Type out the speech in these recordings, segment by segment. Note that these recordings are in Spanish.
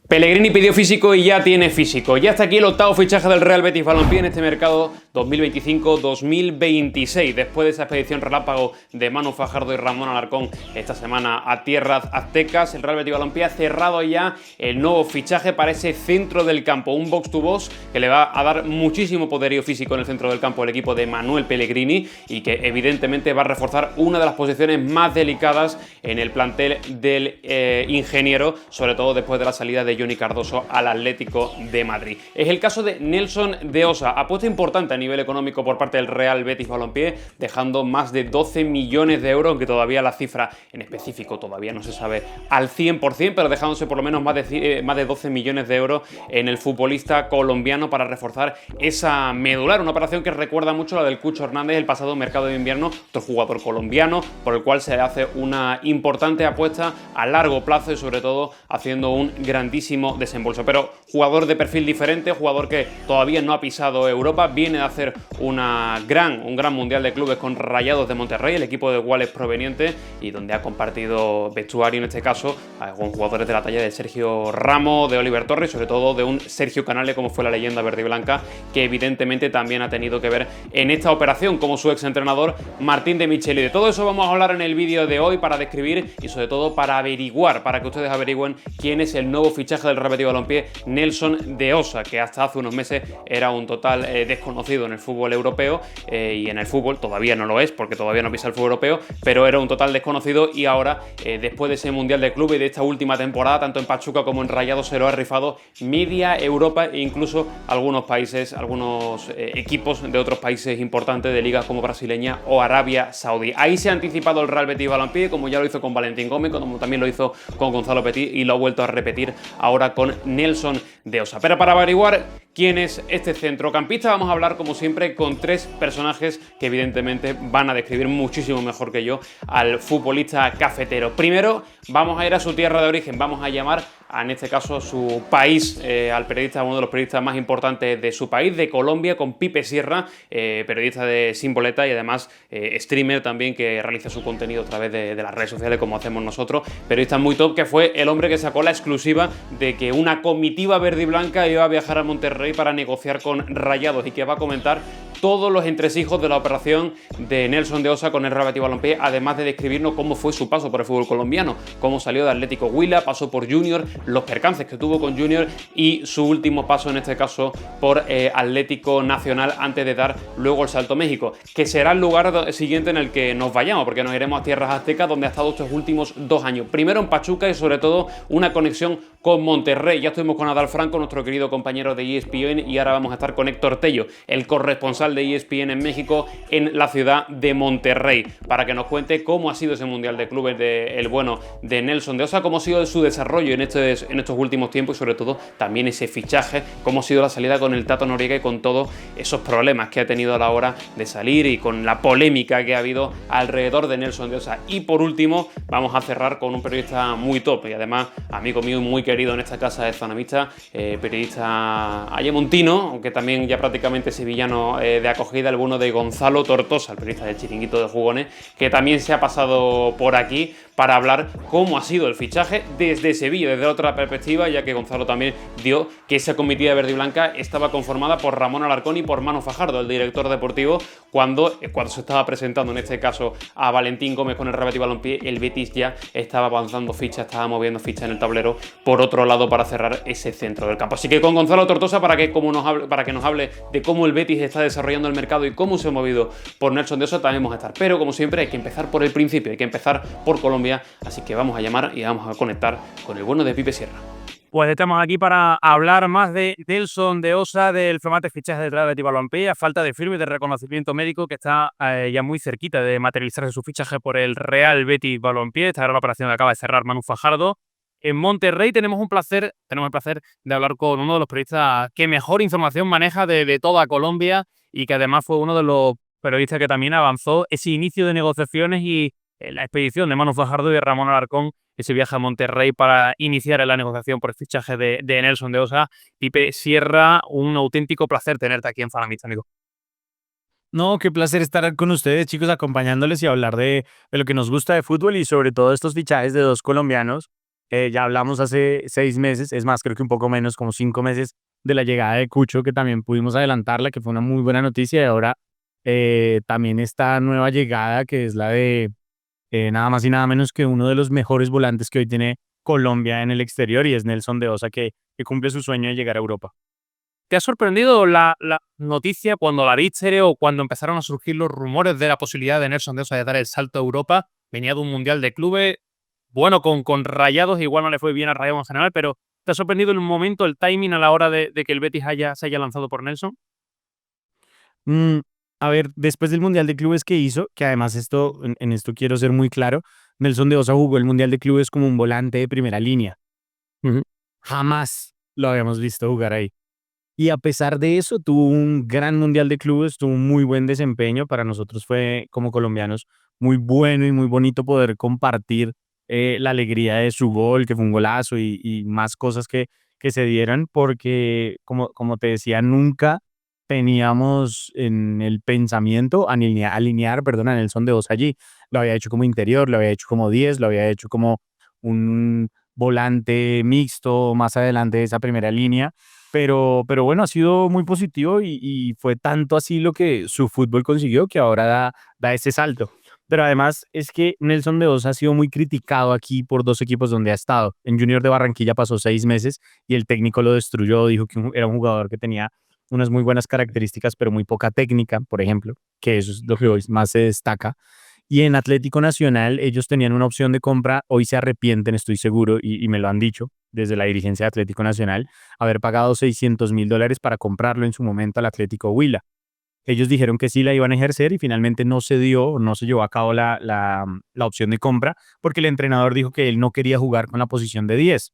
Pellegrini pidió físico y ya tiene físico. Ya está aquí el octavo fichaje del Real Betis Balompié en este mercado 2025-2026. Después de esa expedición relámpago de Manu Fajardo y Ramón Alarcón esta semana a tierras aztecas, el Real Betis Balompié ha cerrado ya el nuevo fichaje para ese centro del campo. Un box to box que le va a dar muchísimo poderío físico en el centro del campo al equipo de Manuel Pellegrini y que evidentemente va a reforzar una de las posiciones más delicadas en el plantel del ingeniero, sobre todo después de la salida de Johnny Cardoso al Atlético de Madrid. Es el caso de Nelson de Osa, apuesta importante a nivel económico por parte del Real Betis Balompié, dejando más de 12 millones de euros, aunque todavía la cifra en específico todavía no se sabe al 100%, pero dejándose por lo menos más de 12 millones de euros en el futbolista colombiano para reforzar esa medular, una operación que recuerda mucho a la del Cucho Hernández el pasado mercado de invierno, otro jugador colombiano por el cual se hace una importante apuesta a largo plazo y sobre todo haciendo un grandísimo desembolso. Pero jugador de perfil diferente, jugador que todavía no ha pisado Europa, viene de hacer un gran mundial de clubes con Rayados de Monterrey, el equipo de Guales proveniente, y donde ha compartido vestuario en este caso con jugadores de la talla de Sergio Ramos, de Oliver Torres, sobre todo de un Sergio Canale como fue la leyenda verde y blanca, que evidentemente también ha tenido que ver en esta operación como su exentrenador Martín de Micheli. De todo eso vamos a hablar en el vídeo de hoy para describir y sobre todo para averiguar, para que ustedes averigüen quién es el nuevo fichaje del Real Betis Balompié, Nelson de Osa, que hasta hace unos meses era un total desconocido en el fútbol europeo y en el fútbol todavía no lo es porque todavía no pisa el fútbol europeo, pero era un total desconocido y ahora después de ese mundial de clubes y de esta última temporada, tanto en Pachuca como en Rayados se lo ha rifado media Europa e incluso algunos países, algunos equipos de otros países importantes de ligas como brasileña o Arabia Saudí. Ahí se ha anticipado el Real Betis Balompié, como ya lo hizo con Valentín Gómez, como también lo hizo con Gonzalo Petit y lo ha vuelto a repetir ahora con Nelson de Osa. Pero para averiguar quién es este centrocampista vamos a hablar como siempre con tres personajes que evidentemente van a describir muchísimo mejor que yo al futbolista cafetero. Primero vamos a ir a su tierra de origen, vamos a llamar en este caso su país, al periodista, uno de los periodistas más importantes de su país, de Colombia, con Pipe Sierra, periodista de Simboleta y además streamer también que realiza su contenido a través de las redes sociales como hacemos nosotros, periodista muy top, que fue el hombre que sacó la exclusiva de que una comitiva verde y blanca iba a viajar a Monterrey para negociar con Rayados y que va a comentar todos los entresijos de la operación de Nelson de Osa con el Real Betis Balompié, además de describirnos cómo fue su paso por el fútbol colombiano, cómo salió de Atlético Huila, pasó por Junior, los percances que tuvo con Junior y su último paso en este caso por Atlético Nacional antes de dar luego el salto a México, que será el lugar siguiente en el que nos vayamos, porque nos iremos a tierras aztecas donde ha estado estos últimos 2 años. Primero en Pachuca y sobre todo una conexión con Monterrey. Ya estuvimos con Adal Franco, nuestro querido compañero de ESPN, y ahora vamos a estar con Héctor Tello, el corresponsal de ESPN en México, en la ciudad de Monterrey, para que nos cuente cómo ha sido ese mundial de clubes el bueno de Nelson de Osa, cómo ha sido su desarrollo en estos últimos tiempos y sobre todo también ese fichaje, cómo ha sido la salida con el Tato Noriega y con todos esos problemas que ha tenido a la hora de salir y con la polémica que ha habido alrededor de Nelson de Osa. Y por último vamos a cerrar con un periodista muy top y además amigo mío muy querido en esta casa de Zanamista, periodista ayamontino, aunque también ya prácticamente sevillano de acogida, el bueno de Gonzalo Tortosa, el periodista del Chiringuito de Jugones, que también se ha pasado por aquí para hablar cómo ha sido el fichaje desde Sevilla, desde otra perspectiva, ya que Gonzalo también dio que esa comitiva verde y blanca estaba conformada por Ramón Alarcón y por Manu Fajardo, el director deportivo, cuando se estaba presentando en este caso a Valentín Gómez con el Real Betis Balompié, el Betis ya estaba avanzando fichas, estaba moviendo fichas en el tablero por otro lado para cerrar ese centro del campo. Así que con Gonzalo Tortosa para que nos hable de cómo el Betis está desarrollando el mercado y cómo se ha movido por Nelson de Osa, también vamos a estar. Pero como siempre hay que empezar por el principio, hay que empezar por Colombia, así que vamos a llamar y vamos a conectar con el bueno de Pipe Sierra. Pues estamos aquí para hablar más de Nelson de Osa, del flamante fichaje del Real Betis Balompié, a falta de firme y de reconocimiento médico que está ya muy cerquita de materializarse su fichaje por el Real Betis Balompié. Esta gran operación que acaba de cerrar Manu Fajardo. En Monterrey tenemos el placer de hablar con uno de los periodistas que mejor información maneja de toda Colombia y que además fue uno de los periodistas que también avanzó ese inicio de negociaciones y la expedición de Manu Fajardo y de Ramón Alarcón, ese viaje a Monterrey para iniciar la negociación por el fichaje de Nelson de Osa. Pipe Sierra, un auténtico placer tenerte aquí en Fanamista, amigo. No, qué placer estar con ustedes, chicos, acompañándoles y hablar de lo que nos gusta de fútbol y sobre todo estos fichajes de dos colombianos Ya hablamos hace 6 meses, es más, creo que un poco menos, como 5 meses, de la llegada de Cucho, que también pudimos adelantarla, que fue una muy buena noticia. Y ahora también esta nueva llegada, que es la de nada más y nada menos que uno de los mejores volantes que hoy tiene Colombia en el exterior, y es Nelson de Osa, que cumple su sueño de llegar a Europa. ¿Te ha sorprendido la noticia cuando la viste o cuando empezaron a surgir los rumores de la posibilidad de Nelson de Osa de dar el salto a Europa? Venía de un Mundial de Clubes, bueno, con Rayados, igual no le fue bien a Rayados en general, pero ¿te ha sorprendido en un momento el timing a la hora de que el Betis se haya lanzado por Nelson? Mm, a ver, después del Mundial de Clubes que hizo, que además en esto quiero ser muy claro, Nelson de Osa jugó el Mundial de Clubes como un volante de primera línea. Ujú. Jamás lo habíamos visto jugar ahí. Y a pesar de eso, tuvo un gran Mundial de Clubes, tuvo un muy buen desempeño. Para nosotros fue, como colombianos, muy bueno y muy bonito poder compartir la alegría de su gol, que fue un golazo, y más cosas que se dieran, porque, como te decía, nunca teníamos en el pensamiento alinear, perdón, a Nelson de Osa allí. Lo había hecho como interior, lo había hecho como 10, lo había hecho como un volante mixto más adelante de esa primera línea. Pero bueno, ha sido muy positivo, y fue tanto así lo que su fútbol consiguió, que ahora da ese salto. Pero además es que Nelson de Osa ha sido muy criticado aquí por dos equipos donde ha estado. En Junior de Barranquilla pasó 6 meses y el técnico lo destruyó, dijo que era un jugador que tenía unas muy buenas características, pero muy poca técnica, por ejemplo, que eso es lo que hoy más se destaca. Y en Atlético Nacional ellos tenían una opción de compra, hoy se arrepienten, estoy seguro, y me lo han dicho desde la dirigencia de Atlético Nacional, haber pagado $600.000 para comprarlo en su momento al Atlético Huila. Ellos dijeron que sí la iban a ejercer y finalmente no se dio, no se llevó a cabo la opción de compra, porque el entrenador dijo que él no quería jugar con la posición de 10,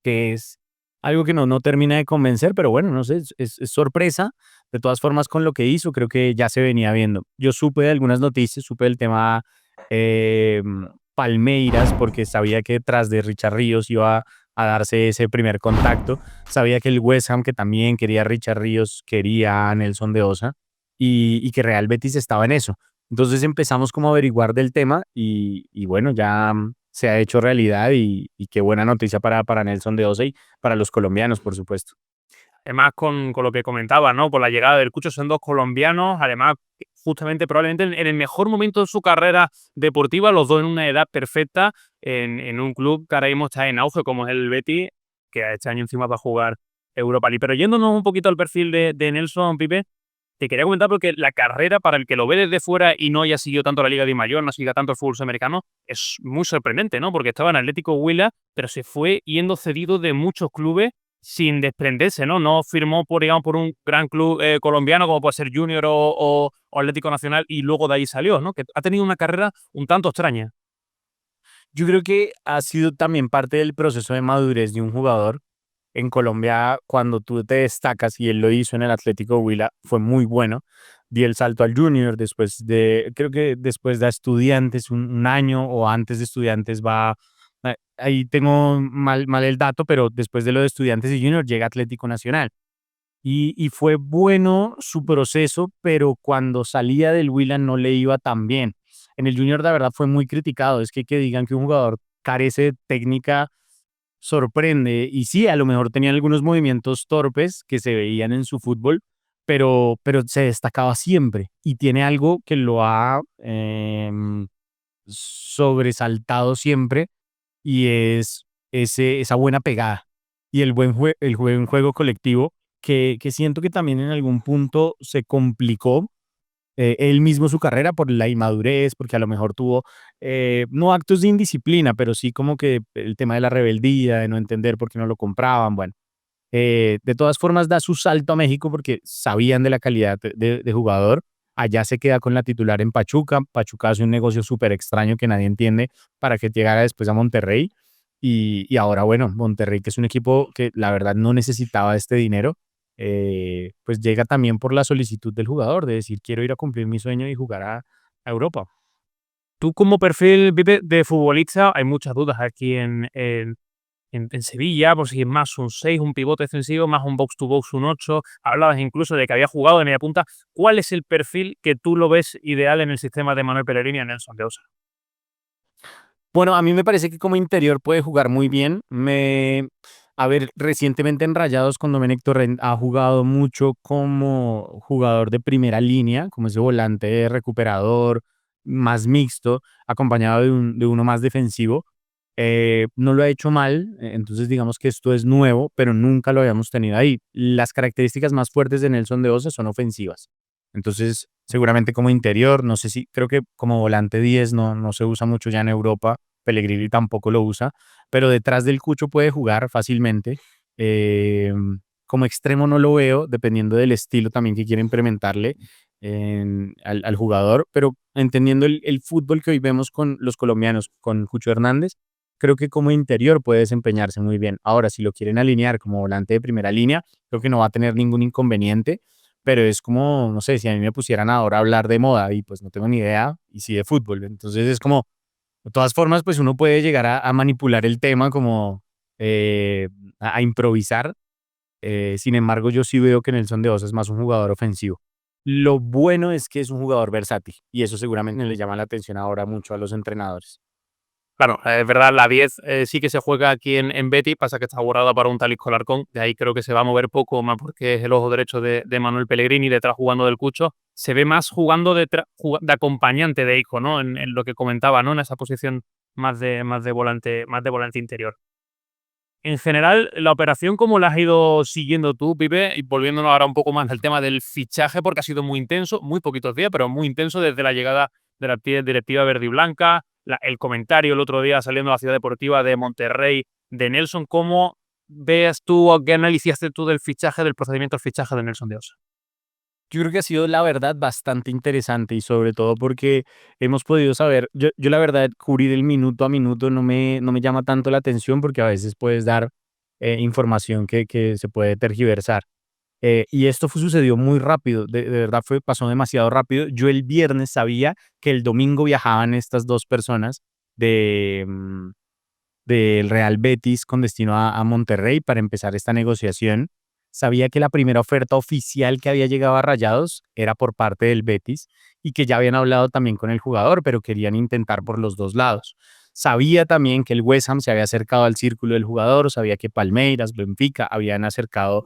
que es algo que no termina de convencer, pero bueno, no sé, es sorpresa. De todas formas, con lo que hizo, creo que ya se venía viendo. Yo supe de algunas noticias, supe del tema eh, Palmeiras, porque sabía que tras de Richard Ríos iba a darse ese primer contacto. Sabía que el West Ham, que también quería a Richard Ríos, quería a Nelson de Osa, y que Real Betis estaba en eso. Entonces empezamos como a averiguar del tema, y bueno, ya se ha hecho realidad, y qué buena noticia para Nelson de Osa y para los colombianos, por supuesto. Además, con lo que comentaba, ¿no? Por la llegada del Cucho, son dos colombianos, además, justamente probablemente en el mejor momento de su carrera deportiva, los dos en una edad perfecta, en un club que ahora mismo está en auge, como es el Betis, que este año encima va a jugar Europa League. Pero yéndonos un poquito al perfil de Nelson, Pipe, te quería comentar porque la carrera, para el que lo ve desde fuera y no haya seguido tanto la Liga de Mayor, no siga tanto el fútbol sudamericano, es muy sorprendente, ¿no? Porque estaba en Atlético Huila, pero se fue yendo cedido de muchos clubes sin desprenderse, ¿no? No firmó por, digamos, por un gran club colombiano como puede ser Junior o Atlético Nacional y luego de ahí salió, ¿no? Que ha tenido una carrera un tanto extraña. Yo creo que ha sido también parte del proceso de madurez de un jugador. En Colombia, cuando tú te destacas, y él lo hizo en el Atlético Huila, fue muy bueno. Di el salto al Junior, creo que después de Estudiantes, un año o antes de Estudiantes ahí tengo mal el dato, pero después de lo de Estudiantes y Junior llega Atlético Nacional. Y fue bueno su proceso, pero cuando salía del Huila no le iba tan bien. En el Junior, la verdad, fue muy criticado. Es que digan que un jugador carece de técnica sorprende. Y sí, a lo mejor tenía algunos movimientos torpes que se veían en su fútbol, pero se destacaba siempre. Y tiene algo que lo ha sobresaltado siempre, y es esa buena pegada y el buen juego colectivo, que siento que también en algún punto se complicó él mismo su carrera por la inmadurez, porque a lo mejor tuvo, no actos de indisciplina, pero sí como que el tema de la rebeldía, de no entender por qué no lo compraban. Bueno, de todas formas da su salto a México porque sabían de la calidad de jugador. Allá se queda con la titular en Pachuca. Pachuca hace un negocio súper extraño que nadie entiende para que llegara después a Monterrey. Y ahora, bueno, Monterrey, que es un equipo que la verdad no necesitaba este dinero, pues llega también por la solicitud del jugador de decir: quiero ir a cumplir mi sueño y jugar a Europa. Tú como perfil, Pipe, de futbolista, hay muchas dudas aquí en Sevilla, por si es más un 6 un pivote defensivo, más un box to box, un 8. Hablabas incluso de que había jugado de media punta. ¿Cuál es el perfil que tú lo ves ideal en el sistema de Manuel Pellegrini y Nelson de Osa? Bueno, a mí me parece que como interior puede jugar muy bien. A ver, recientemente en Rayados con Domenech Torrent ha jugado mucho como jugador de primera línea, como ese volante recuperador, más mixto, acompañado de uno más defensivo. No lo ha hecho mal, entonces digamos que esto es nuevo, pero nunca lo habíamos tenido ahí. Las características más fuertes de Nelson de Osa son ofensivas. Entonces, seguramente como interior, no sé si, creo que como volante 10 no se usa mucho ya en Europa. Pellegrini tampoco lo usa, pero detrás del Cucho puede jugar fácilmente. Eh, Como extremo no lo veo, dependiendo del estilo también que quiera implementarle al jugador, pero entendiendo el fútbol que hoy vemos con los colombianos, con Cucho Hernández, creo que como interior puede desempeñarse muy bien. Ahora, si lo quieren alinear como volante de primera línea, creo que no va a tener ningún inconveniente, pero es como, no sé, si a mí me pusieran ahora a hablar de moda y pues no tengo ni idea, y sí de fútbol, entonces es como de todas formas, pues uno puede llegar a manipular el tema como eh, a improvisar. Sin embargo, yo sí veo que Nelson de Osa es más un jugador ofensivo. Lo bueno es que es un jugador versátil y eso seguramente le llama la atención ahora mucho a los entrenadores. Claro, es verdad, la 10 sí que se juega aquí en Betis, pasa que está guardada para un Talisco Alarcón, de ahí creo que se va a mover poco más porque es el ojo derecho de Manuel Pellegrini, detrás jugando del Cucho. Se ve más jugando de acompañante de Isco, ¿no? En lo que comentaba, ¿no? En esa posición más de volante interior. En general, la operación, ¿cómo la has ido siguiendo tú, Pipe? Y volviéndonos ahora un poco más al tema del fichaje, porque ha sido muy intenso, muy poquitos días, pero muy intenso desde la llegada de la directiva verde y blanca, el comentario el otro día saliendo a la ciudad deportiva de Monterrey, de Nelson. ¿Cómo ves tú o qué analizaste tú del fichaje, del procedimiento del fichaje de Nelson de Osa? Yo creo que ha sido la verdad bastante interesante y sobre todo porque hemos podido saber, yo la verdad cubrir el minuto a minuto no me llama tanto la atención porque a veces puedes dar información que se puede tergiversar. Y esto sucedió muy rápido, de verdad pasó demasiado rápido. Yo el viernes sabía que el domingo viajaban estas dos personas de, del Real Betis con destino a Monterrey para empezar esta negociación. Sabía que la primera oferta oficial que había llegado a Rayados era por parte del Betis y que ya habían hablado también con el jugador, pero querían intentar por los dos lados. Sabía también que el West Ham se había acercado al círculo del jugador, sabía que Palmeiras, Benfica habían acercado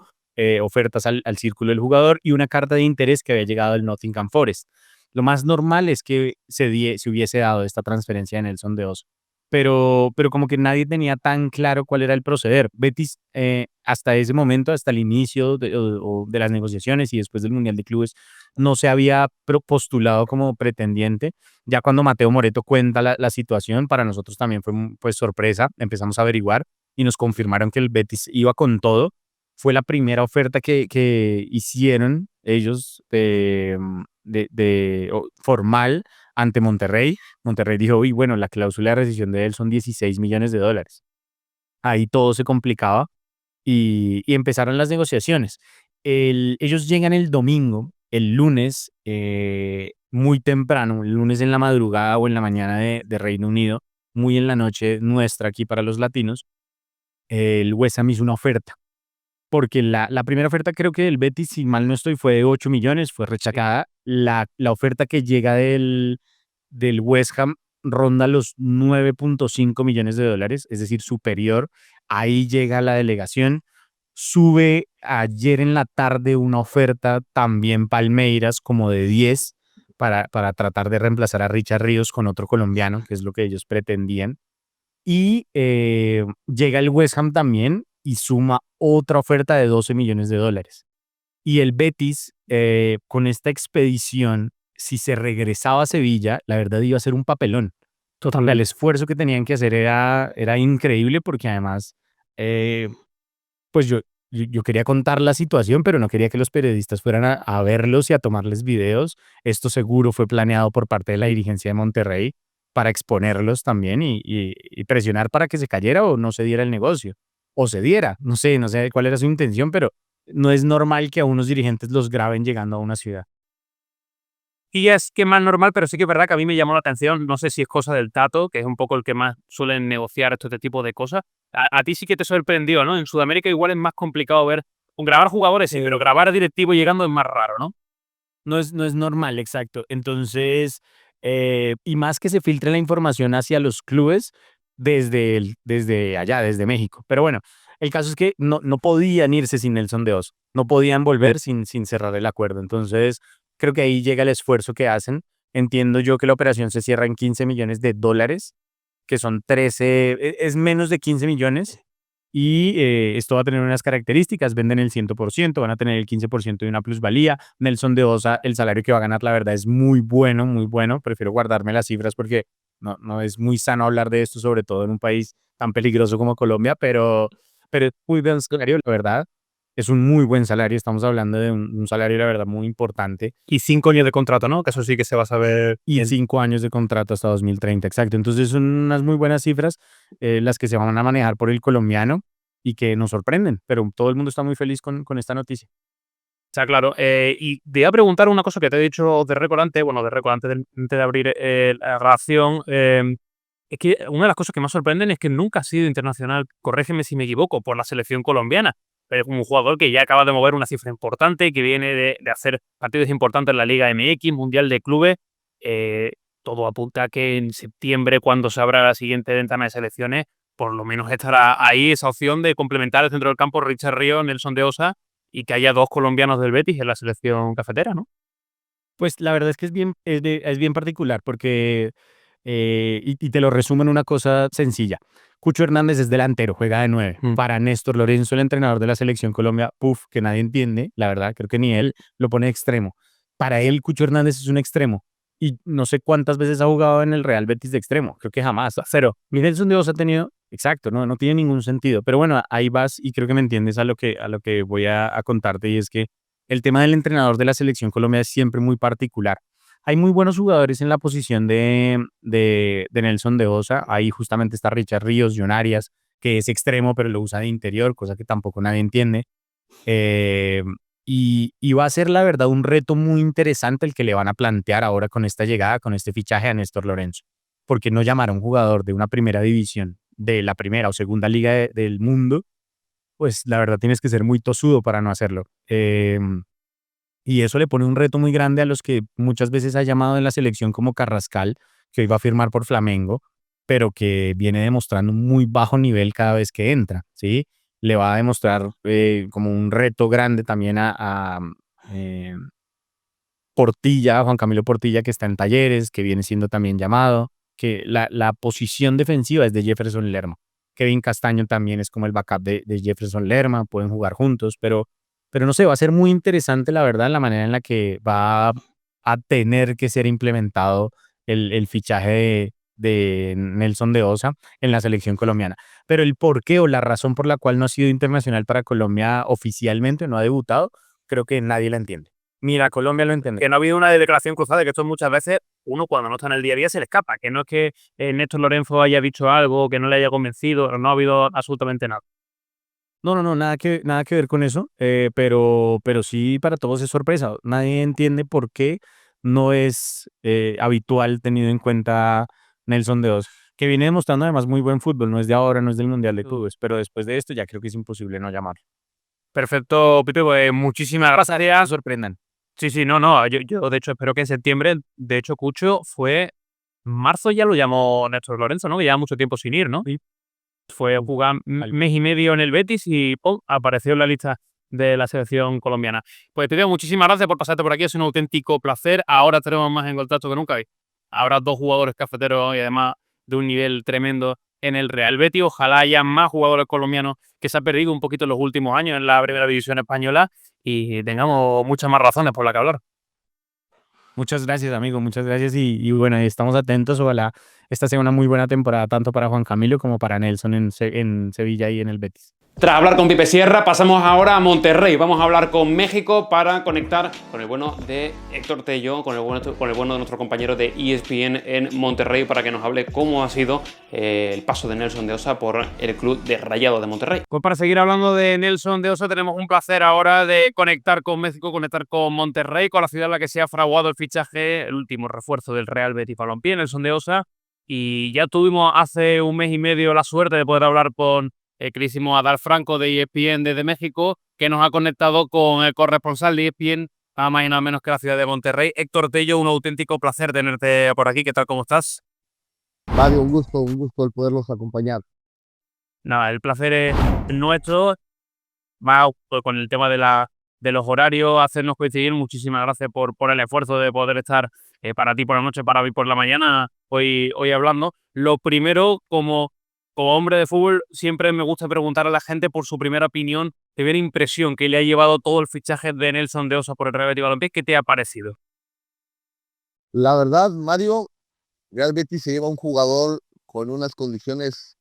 ofertas al círculo del jugador y una carta de interés que había llegado del Nottingham Forest. Lo más normal es que se hubiese dado esta transferencia de Nelson de Oz, pero como que nadie tenía tan claro cuál era el proceder. Betis, hasta ese momento, hasta el inicio o de las negociaciones y después del Mundial de Clubes, no se había postulado como pretendiente. Ya cuando Mateo Moreto cuenta la situación, para nosotros también fue pues sorpresa. Empezamos a averiguar y nos confirmaron que el Betis iba con todo. Fue la primera oferta que hicieron ellos formal ante Monterrey. Monterrey dijo, uy, bueno, la cláusula de rescisión de él son 16 millones de dólares. Ahí todo se complicaba y empezaron las negociaciones. Ellos llegan el domingo, el lunes, muy temprano, el lunes en la madrugada o en la mañana de Reino Unido, muy en la noche nuestra aquí para los latinos. El West Ham hizo una oferta, porque la primera oferta creo que del Betis, si mal no estoy, fue de 8 millones, fue rechazada. La oferta que llega del West Ham ronda los 9.5 millones de dólares, es decir, superior. Ahí llega la delegación. Sube ayer en la tarde una oferta también Palmeiras como de 10 para tratar de reemplazar a Richard Ríos con otro colombiano, que es lo que ellos pretendían. Y llega el West Ham también y suma otra oferta de 12 millones de dólares. Y el Betis, con esta expedición, si se regresaba a Sevilla, la verdad iba a ser un papelón. El esfuerzo que tenían que hacer era increíble porque además, eh, pues yo quería contar la situación, pero no quería que los periodistas fueran a verlos y a tomarles videos. Esto seguro fue planeado por parte de la dirigencia de Monterrey para exponerlos también y presionar para que se cayera o no se diera el negocio. O se diera, no sé cuál era su intención, pero no es normal que a unos dirigentes los graben llegando a una ciudad. Y es que más normal, pero sí que es verdad que a mí me llamó la atención, no sé si es cosa del Tato, que es un poco el que más suelen negociar este tipo de cosas. A ti sí que te sorprendió, ¿no? En Sudamérica igual es más complicado ver, grabar jugadores sí, pero grabar a directivos llegando es más raro, ¿no? No es normal, exacto. Entonces, y más que se filtre la información hacia los clubes desde allá, desde México. Pero bueno, el caso es que no podían irse sin Nelson de Oso, no podían volver sin cerrar el acuerdo. Entonces, creo que ahí llega el esfuerzo que hacen. Entiendo yo que la operación se cierra en $15 millones, que son 13, es menos de 15 millones. Y esto va a tener unas características: venden el 100%, van a tener el 15% de una plusvalía. Nelson de Osa, el salario que va a ganar, la verdad, es muy bueno, muy bueno. Prefiero guardarme las cifras porque no es muy sano hablar de esto, sobre todo en un país tan peligroso como Colombia, pero es muy buen salario, la verdad. Es un muy buen salario, estamos hablando de un salario, la verdad, muy importante. Y 5 años de contrato, ¿no? Que eso sí que se va a saber. Y 5 años de contrato hasta 2030, exacto. Entonces son unas muy buenas cifras, las que se van a manejar por el colombiano y que nos sorprenden, pero todo el mundo está muy feliz con esta noticia. Está claro. Y te iba a preguntar una cosa que te he dicho de récord antes, bueno, de récord antes de abrir la grabación. Es que una de las cosas que más sorprenden es que nunca ha sido internacional, corrígeme si me equivoco, por la selección colombiana. Pero es un jugador que ya acaba de mover una cifra importante, que viene de hacer partidos importantes en la Liga MX, Mundial de Clubes. Eh, Todo apunta a que en septiembre, cuando se abra la siguiente ventana de selecciones, por lo menos estará ahí esa opción de complementar el centro del campo Richard Ríos, Nelson de Osa, y que haya 2 colombianos del Betis en la selección cafetera, ¿no? Pues la verdad es que es bien particular porque, y te lo resumo en una cosa sencilla. Cucho Hernández es delantero, juega de 9. Para Néstor Lorenzo, el entrenador de la selección Colombia, que nadie entiende, la verdad, creo que ni él lo pone de extremo. Para él, Cucho Hernández es un extremo. Y no sé cuántas veces ha jugado en el Real Betis de extremo. Creo que jamás. Cero. Nelson de Osa ha tenido. Exacto, no tiene ningún sentido. Pero bueno, ahí vas y creo que me entiendes a lo que voy a contarte, y es que el tema del entrenador de la selección Colombia es siempre muy particular. Hay muy buenos jugadores en la posición de Nelson de Osa. Ahí justamente está Richard Ríos, John Arias, que es extremo, pero lo usa de interior, cosa que tampoco nadie entiende. Eh, y va a ser, la verdad, un reto muy interesante el que le van a plantear ahora con esta llegada, con este fichaje a Néstor Lorenzo. Porque no llamar a un jugador de una primera división, de la primera o segunda liga del mundo, pues la verdad tienes que ser muy tosudo para no hacerlo. Y eso le pone un reto muy grande a los que muchas veces ha llamado en la selección, como Carrascal, que hoy va a firmar por Flamengo, pero que viene demostrando un muy bajo nivel cada vez que entra, ¿sí? Le va a demostrar como un reto grande también a Portilla, a Juan Camilo Portilla, que está en Talleres, que viene siendo también llamado, que la posición defensiva es de Jefferson Lerma. Kevin Castaño también es como el backup de Jefferson Lerma, pueden jugar juntos, pero no sé, va a ser muy interesante, la verdad, la manera en la que va a tener que ser implementado el fichaje de Nelson de Osa en la selección colombiana. Pero el porqué o la razón por la cual no ha sido internacional para Colombia oficialmente, no ha debutado, creo que nadie la entiende. Ni la Colombia lo entiende. Que no ha habido una declaración cruzada, que esto muchas veces uno cuando no está en el día a día se le escapa, que no es que Néstor Lorenzo haya dicho algo, que no le haya convencido, no ha habido absolutamente nada. No, nada que ver con eso, pero sí, para todos es sorpresa. Nadie entiende por qué no es habitual, tenido en cuenta Nelson de Oz, que viene demostrando además muy buen fútbol. No es de ahora, no es del Mundial de Clubes, pero después de esto ya creo que es imposible no llamarlo. Perfecto, Pipe, pues muchísimas gracias. Sorprendan. Sí, no, yo de hecho espero que en septiembre, de hecho Cucho fue, marzo ya lo llamó Néstor Lorenzo, ¿no? Que lleva mucho tiempo sin ir, ¿no? Sí. Fue a jugar mes y medio en el Betis y ¡pum!, apareció en la lista de la selección colombiana. Pues te digo, muchísimas gracias por pasarte por aquí, es un auténtico placer. Ahora tenemos más en contacto que nunca. Habrá 2 jugadores cafeteros y además de un nivel tremendo en el Real Betis. Ojalá haya más jugadores colombianos, que se ha perdido un poquito en los últimos años en la primera división española, y tengamos muchas más razones por las que hablar. Muchas gracias, amigo, muchas gracias. Y bueno, estamos atentos. Ojalá esta sea una muy buena temporada, tanto para Juan Camilo como para Nelson en Sevilla y en el Betis. Tras hablar con Pipe Sierra, pasamos ahora a Monterrey. Vamos a hablar con México para conectar con el bueno de Héctor Tello, con el bueno de nuestro compañero de ESPN en Monterrey, para que nos hable cómo ha sido el paso de Nelson de Osa por el club de Rayados de Monterrey. Pues para seguir hablando de Nelson de Osa, tenemos un placer ahora de conectar con México, conectar con Monterrey, con la ciudad en la que se ha fraguado el fichaje, el último refuerzo del Real Betis Balompié, Nelson de Osa. Y ya tuvimos hace un mes y medio la suerte de poder hablar con el queridísimo Adal Franco de ESPN desde México, que nos ha conectado con el corresponsal de ESPN nada más y nada menos que la ciudad de Monterrey. Héctor Tello, un auténtico placer tenerte por aquí. ¿Qué tal? ¿Cómo estás? Mario, un gusto el poderlos acompañar. Nada, el placer es nuestro. Más pues, con el tema de los horarios, hacernos coincidir. Muchísimas gracias por el esfuerzo de poder estar para ti por la noche, para mí por la mañana, hoy hablando. Lo primero, como hombre de fútbol, siempre me gusta preguntar a la gente por su primera opinión, primera impresión que le ha llevado todo el fichaje de Nelson de Osa por el Real Betis Balompié. ¿Qué te ha parecido? La verdad, Mario, Real Betis se lleva un jugador con unas condiciones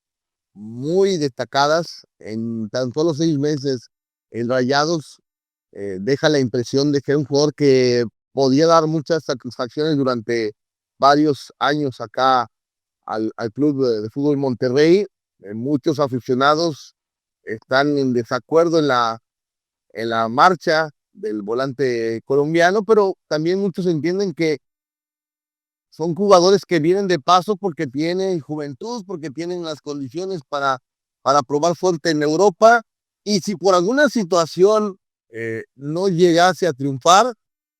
muy destacadas. En tan solo 6 meses, el Rayados deja la impresión de que era un jugador que podía dar muchas satisfacciones durante varios años acá al Club de Fútbol Monterrey. Muchos aficionados están en desacuerdo en la marcha del volante colombiano, pero también muchos entienden que son jugadores que vienen de paso porque tienen juventud, porque tienen las condiciones para probar suerte en Europa. Y si por alguna situación no llegase a triunfar,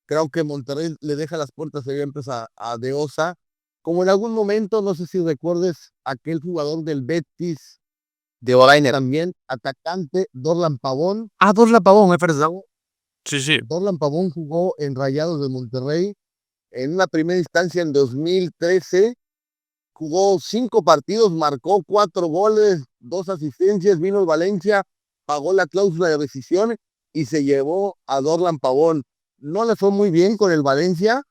creo que Monterrey le deja las puertas abiertas a De Osa. Como en algún momento, no sé si recuerdes aquel jugador del Betis, de Orainer, también atacante, Dorlan Pavón. Dorlan Pavón, es verdad. Sí, sí. Dorlan Pavón jugó en Rayados de Monterrey en una primera instancia en 2013. Jugó 5 partidos, marcó 4 goles, 2 asistencias, vino el Valencia, pagó la cláusula de rescisión y se llevó a Dorlan Pavón. No le fue muy bien con el Valencia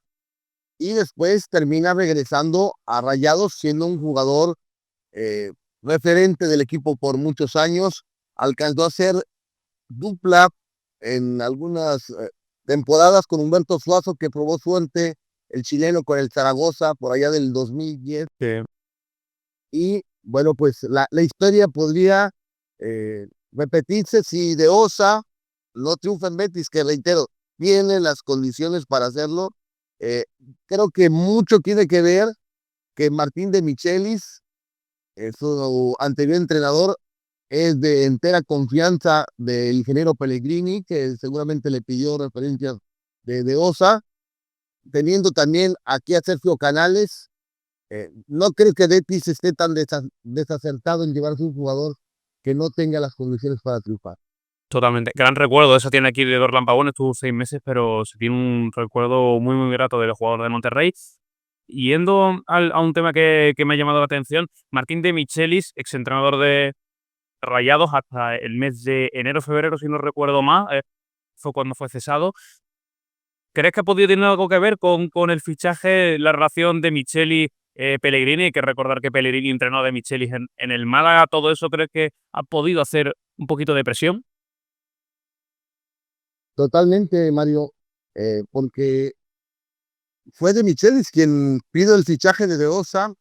y después termina regresando a Rayados siendo un jugador referente del equipo por muchos años. Alcanzó a ser dupla en algunas temporadas con Humberto Suazo, que probó suerte el chileno con el Zaragoza por allá del 2010. Sí. Y bueno, pues la historia podría repetirse si De Osa no triunfa en Betis, que reitero, tiene las condiciones para hacerlo. Creo que mucho tiene que ver que Martín de Michelis, su anterior entrenador, es de entera confianza del ingeniero Pellegrini, que seguramente le pidió referencias de Osa, teniendo también aquí a Sergio Canales. No creo que Betis esté tan desacertado en llevarse un jugador que no tenga las condiciones para triunfar. Totalmente. Gran recuerdo, eso tiene aquí de Dorlan Pavón, estuvo 6 meses, pero se tiene un recuerdo muy, muy grato del jugador de Monterrey. Yendo a un tema que me ha llamado la atención, Martín de Michelis, exentrenador de Rayados hasta el mes de enero-febrero, si no recuerdo mal, fue cuando fue cesado. ¿Crees que ha podido tener algo que ver con el fichaje, la relación de Michelis Pellegrini? Hay que recordar que Pellegrini entrenó de Michelis en el Málaga. ¿Todo eso crees que ha podido hacer un poquito de presión? Totalmente, Mario, porque fue de Michelis quien pide el fichaje de Osa.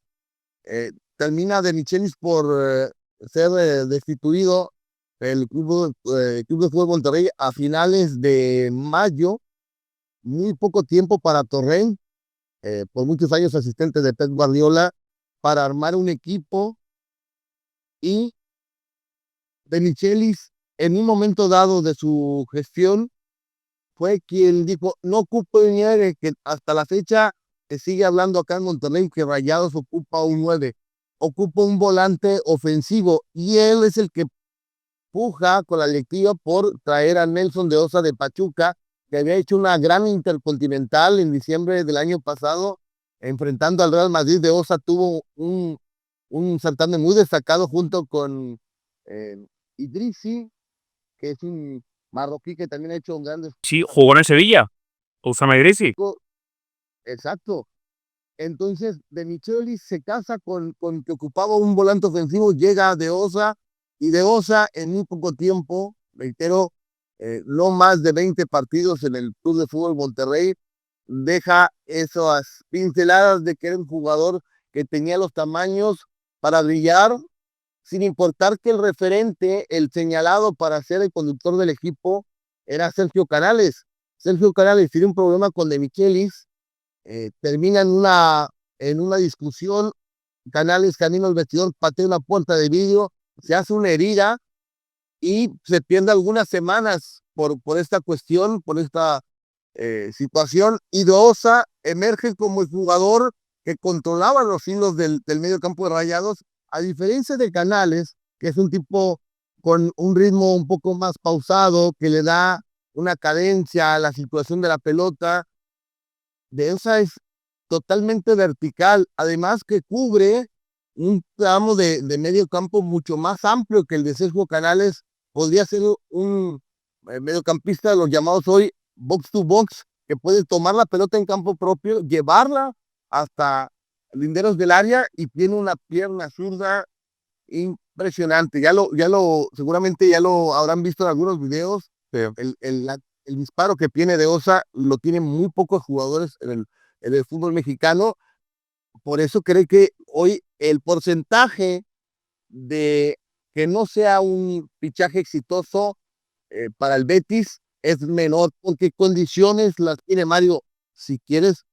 Termina de Michelis por ser destituido el Club de Fútbol Monterrey a finales de mayo. Muy poco tiempo para Torrent, por muchos años asistente de Pep Guardiola, para armar un equipo. Y de Michelis, en un momento dado de su gestión, fue quien dijo: no ocupo dinero, que hasta la fecha se sigue hablando acá en Monterrey que Rayados ocupa un 9, ocupa un volante ofensivo, y él es el que puja con la directiva por traer a Nelson de Osa de Pachuca, que había hecho una gran intercontinental en diciembre del año pasado, enfrentando al Real Madrid. De Osa tuvo un certamen muy destacado junto con Idrissi, que es un marroquí que también ha hecho grandes. Sí, jugó en el Sevilla. Usama Idrissi. Exacto. Entonces, De Michelis se casa con que ocupaba un volante ofensivo, llega De Osa, y De Osa en muy poco tiempo, reitero, no más de 20 partidos en el Club de Fútbol Monterrey, deja esas pinceladas de que era un jugador que tenía los tamaños para brillar, sin importar que el referente, el señalado para ser el conductor del equipo, era Sergio Canales. Sergio Canales tiene un problema con De Michelis, termina en una discusión. Canales, camino al vestidor, patea una puerta de vidrio, se hace una herida y se pierde algunas semanas por esta cuestión, por esta situación, y De Osa emerge como el jugador que controlaba los hilos del medio campo de Rayados, a diferencia de Canales, que es un tipo con un ritmo un poco más pausado, que le da una cadencia a la situación de la pelota. De Osa es totalmente vertical, además que cubre un tramo de medio campo mucho más amplio que el de Sergio Canales. Podría ser un mediocampista de los llamados hoy box to box, que puede tomar la pelota en campo propio, llevarla hasta linderos del área, y tiene una pierna zurda impresionante. Seguramente ya lo habrán visto en algunos videos. El disparo que tiene De Osa lo tienen muy pocos jugadores en el fútbol mexicano. Por eso creo que hoy el porcentaje de que no sea un fichaje exitoso para el Betis es menor, porque condiciones las tiene Mario. Si quieres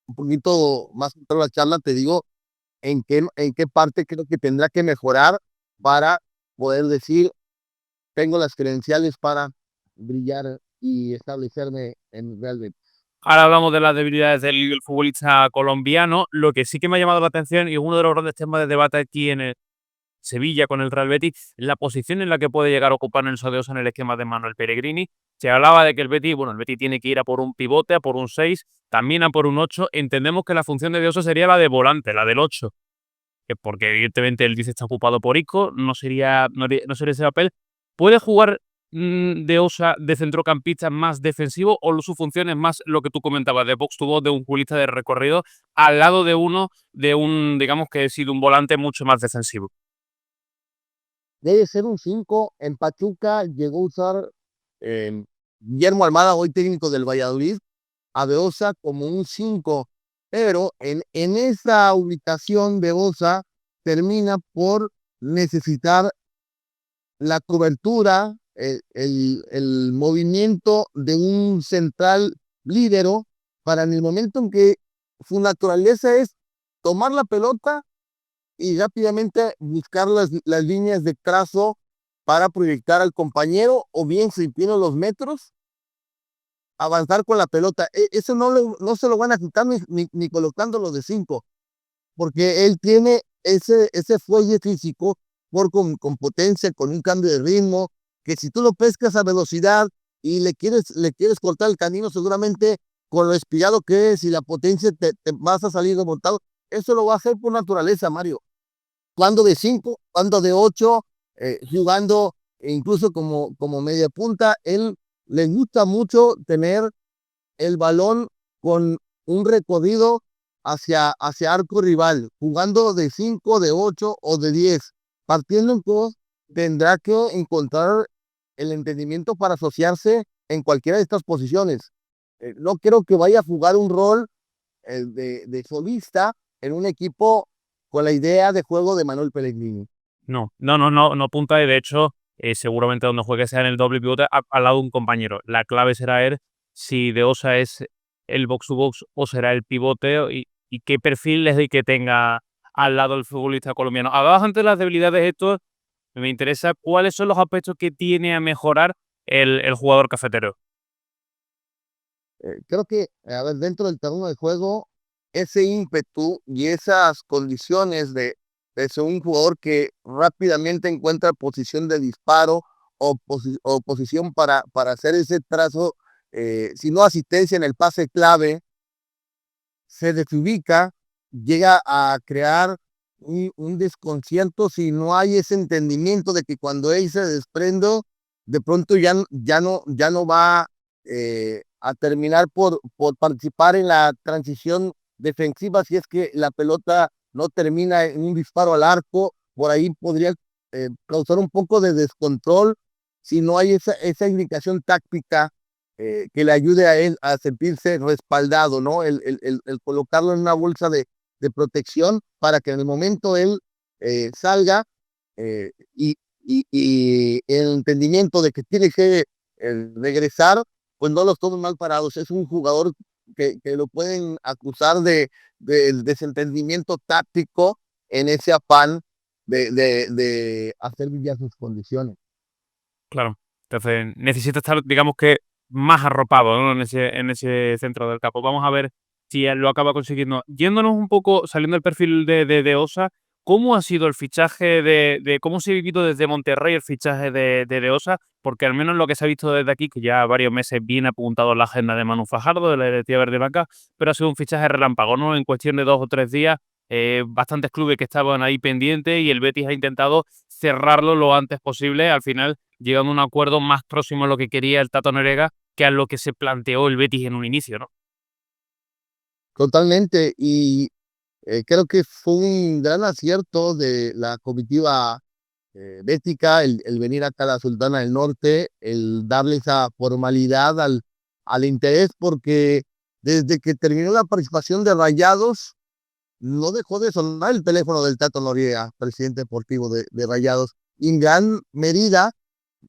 un poquito más de la charla, te digo en qué parte creo que tendrá que mejorar para poder decir, tengo las credenciales para brillar y establecerme en Real Betis. Ahora hablamos de las debilidades del futbolista colombiano. Lo que sí que me ha llamado la atención y es uno de los grandes temas de debate aquí en el Sevilla con el Real Betis, la posición en la que puede llegar a ocupar Nelson de Osa en el esquema de Manuel Pellegrini. Se hablaba de que el Betis tiene que ir a por un pivote, a por un 6, también a por un 8. Entendemos que la función de Osa sería la de volante, la del 8, que porque evidentemente el 10 está ocupado por Isco, no sería ese papel. ¿Puede jugar de Osa de centrocampista más defensivo o su función es más lo que tú comentabas, de box to box, de un futbolista de recorrido, al lado de un, digamos que sí, de un volante mucho más defensivo? Debe ser un 5. En Pachuca llegó a usar eh, Guillermo Almada, hoy técnico del Valladolid, a De Osa como un 5, pero en esa ubicación De Osa termina por necesitar la cobertura, el movimiento de un central lídero, para en el momento en que su naturaleza es tomar la pelota y rápidamente buscar las líneas de trazo para proyectar al compañero, o bien si tiene los metros, avanzar con la pelota. Eso no se lo van a quitar ni colocándolo de 5, porque él tiene ese fuelle físico con potencia, con un cambio de ritmo, que si tú lo pescas a velocidad y le quieres cortar el camino, seguramente con lo espigado que es y la potencia te vas a salir montado. Eso lo va a hacer por naturaleza, Mario. Cuando de 5, cuando de 8, jugando incluso como media punta. Él le gusta mucho tener el balón con un recorrido hacia arco rival, jugando de 5, de 8 o de 10. Partiendo en dos, tendrá que encontrar el entendimiento para asociarse en cualquiera de estas posiciones. No creo que vaya a jugar un rol de solista en un equipo con la idea de juego de Manuel Pellegrini. No apunta y de hecho, seguramente donde juegue sea en el doble pivote al lado de un compañero. La clave será ver si De Osa es el box to box o será el pivote y qué perfil es el que tenga al lado el futbolista colombiano. Hablabas antes de las debilidades, esto me interesa cuáles son los aspectos que tiene a mejorar el jugador cafetero. Creo que, a ver, dentro del terreno de juego, ese ímpetu y esas condiciones de ser un jugador que rápidamente encuentra posición de disparo o posición para hacer ese trazo, si no asistencia en el pase clave, se desubica, llega a crear un desconcierto si no hay ese entendimiento de que cuando él se desprende, de pronto ya no va a terminar por participar en la transición defensiva, si es que la pelota no termina en un disparo al arco. Por ahí podría causar un poco de descontrol si no hay esa indicación táctica que le ayude a él a sentirse respaldado, ¿no? El colocarlo en una bolsa de protección para que en el momento él salga, y el entendimiento de que tiene que regresar, pues no los tomen mal parados. Es un jugador que lo pueden acusar del desentendimiento táctico en ese afán de hacer brillar sus condiciones. Claro. Entonces, necesita estar, digamos que, más arropado, ¿no? En ese centro del campo. Vamos a ver si él lo acaba consiguiendo. Yéndonos un poco, saliendo del perfil de Osa, ¿cómo ha sido el fichaje cómo se ha vivido desde Monterrey el fichaje de Osa? Porque al menos lo que se ha visto desde aquí, que ya varios meses viene apuntado en la agenda de Manu Fajardo, de la directiva verde y blanca, pero ha sido un fichaje relámpago, ¿no? En cuestión de 2 o 3 días, bastantes clubes que estaban ahí pendientes y el Betis ha intentado cerrarlo lo antes posible, al final llegando a un acuerdo más próximo a lo que quería el Tato Noriega que a lo que se planteó el Betis en un inicio, ¿no? Totalmente. Y creo que fue un gran acierto de la comitiva bética el venir acá a la Sultana del Norte, el darle esa formalidad al interés, porque desde que terminó la participación de Rayados, no dejó de sonar el teléfono del Tato Noriega, presidente deportivo de Rayados, y en gran medida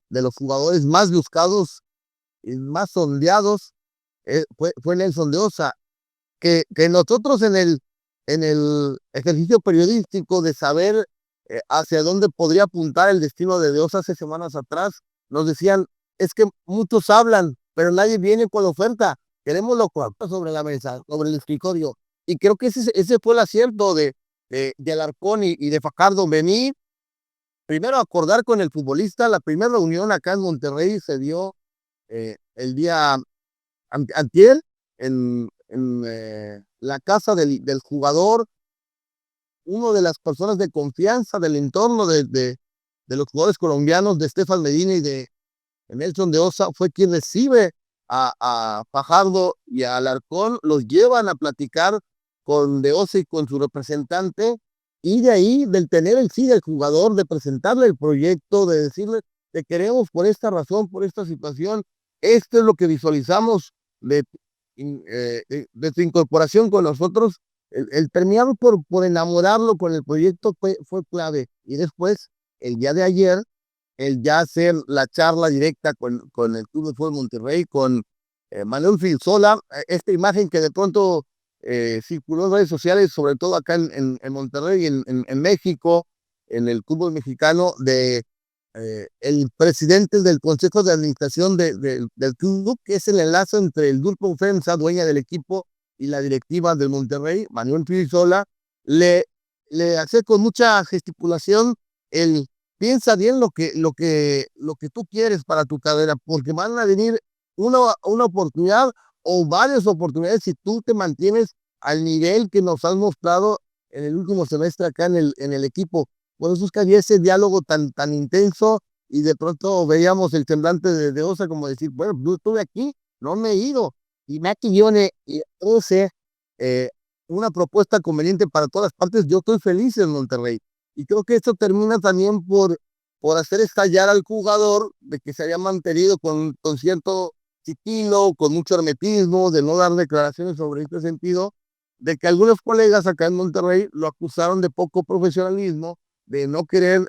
de los jugadores más buscados y más sondeados fue Nelson de Osa, que nosotros en el ejercicio periodístico de saber hacia dónde podría apuntar el destino de Osa hace semanas atrás, nos decían, es que muchos hablan, pero nadie viene con la oferta, queremos lo correcto sobre la mesa, sobre el escritorio, y creo que ese fue el acierto de Alarcón y de Fajardo, venir, primero acordar con el futbolista. La primera reunión acá en Monterrey se dio el día antier, en la casa del jugador, uno de las personas de confianza del entorno de los jugadores colombianos, de Estefan Medina y de Nelson de Osa, fue quien recibe a Fajardo y a Alarcón, los llevan a platicar con de Osa y con su representante, y de ahí, del tener el sí del jugador, de presentarle el proyecto, de decirle, te queremos por esta razón, por esta situación, esto es lo que visualizamos de, de tu incorporación con nosotros. El terminar por enamorarlo con el proyecto fue clave. Y después, el día de ayer, el ya hacer la charla directa con el Club de Fútbol Monterrey, con Manuel Filsola, esta imagen que de pronto circuló en redes sociales, sobre todo acá en Monterrey y en México, en el fútbol mexicano, de el presidente del Consejo de Administración del club, que es el enlace entre el Grupo FEMSA, dueña del equipo, y la directiva del Monterrey, Manuel Filsola, le hace con mucha gesticulación el piensa bien lo que tú quieres para tu carrera, porque van a venir una oportunidad o varias oportunidades si tú te mantienes al nivel que nos has mostrado en el último semestre acá en el equipo. Por eso es que había ese diálogo tan intenso, y de pronto veíamos el semblante de Osa como decir, bueno, yo estuve aquí, no me he ido, y Maki Ione y Ose, eh, una propuesta conveniente para todas las partes. Yo estoy feliz en Monterrey. Y creo que esto termina también por hacer estallar al jugador de que se había mantenido con cierto sigilo, con mucho hermetismo, de no dar declaraciones sobre este sentido, de que algunos colegas acá en Monterrey lo acusaron de poco profesionalismo, de no querer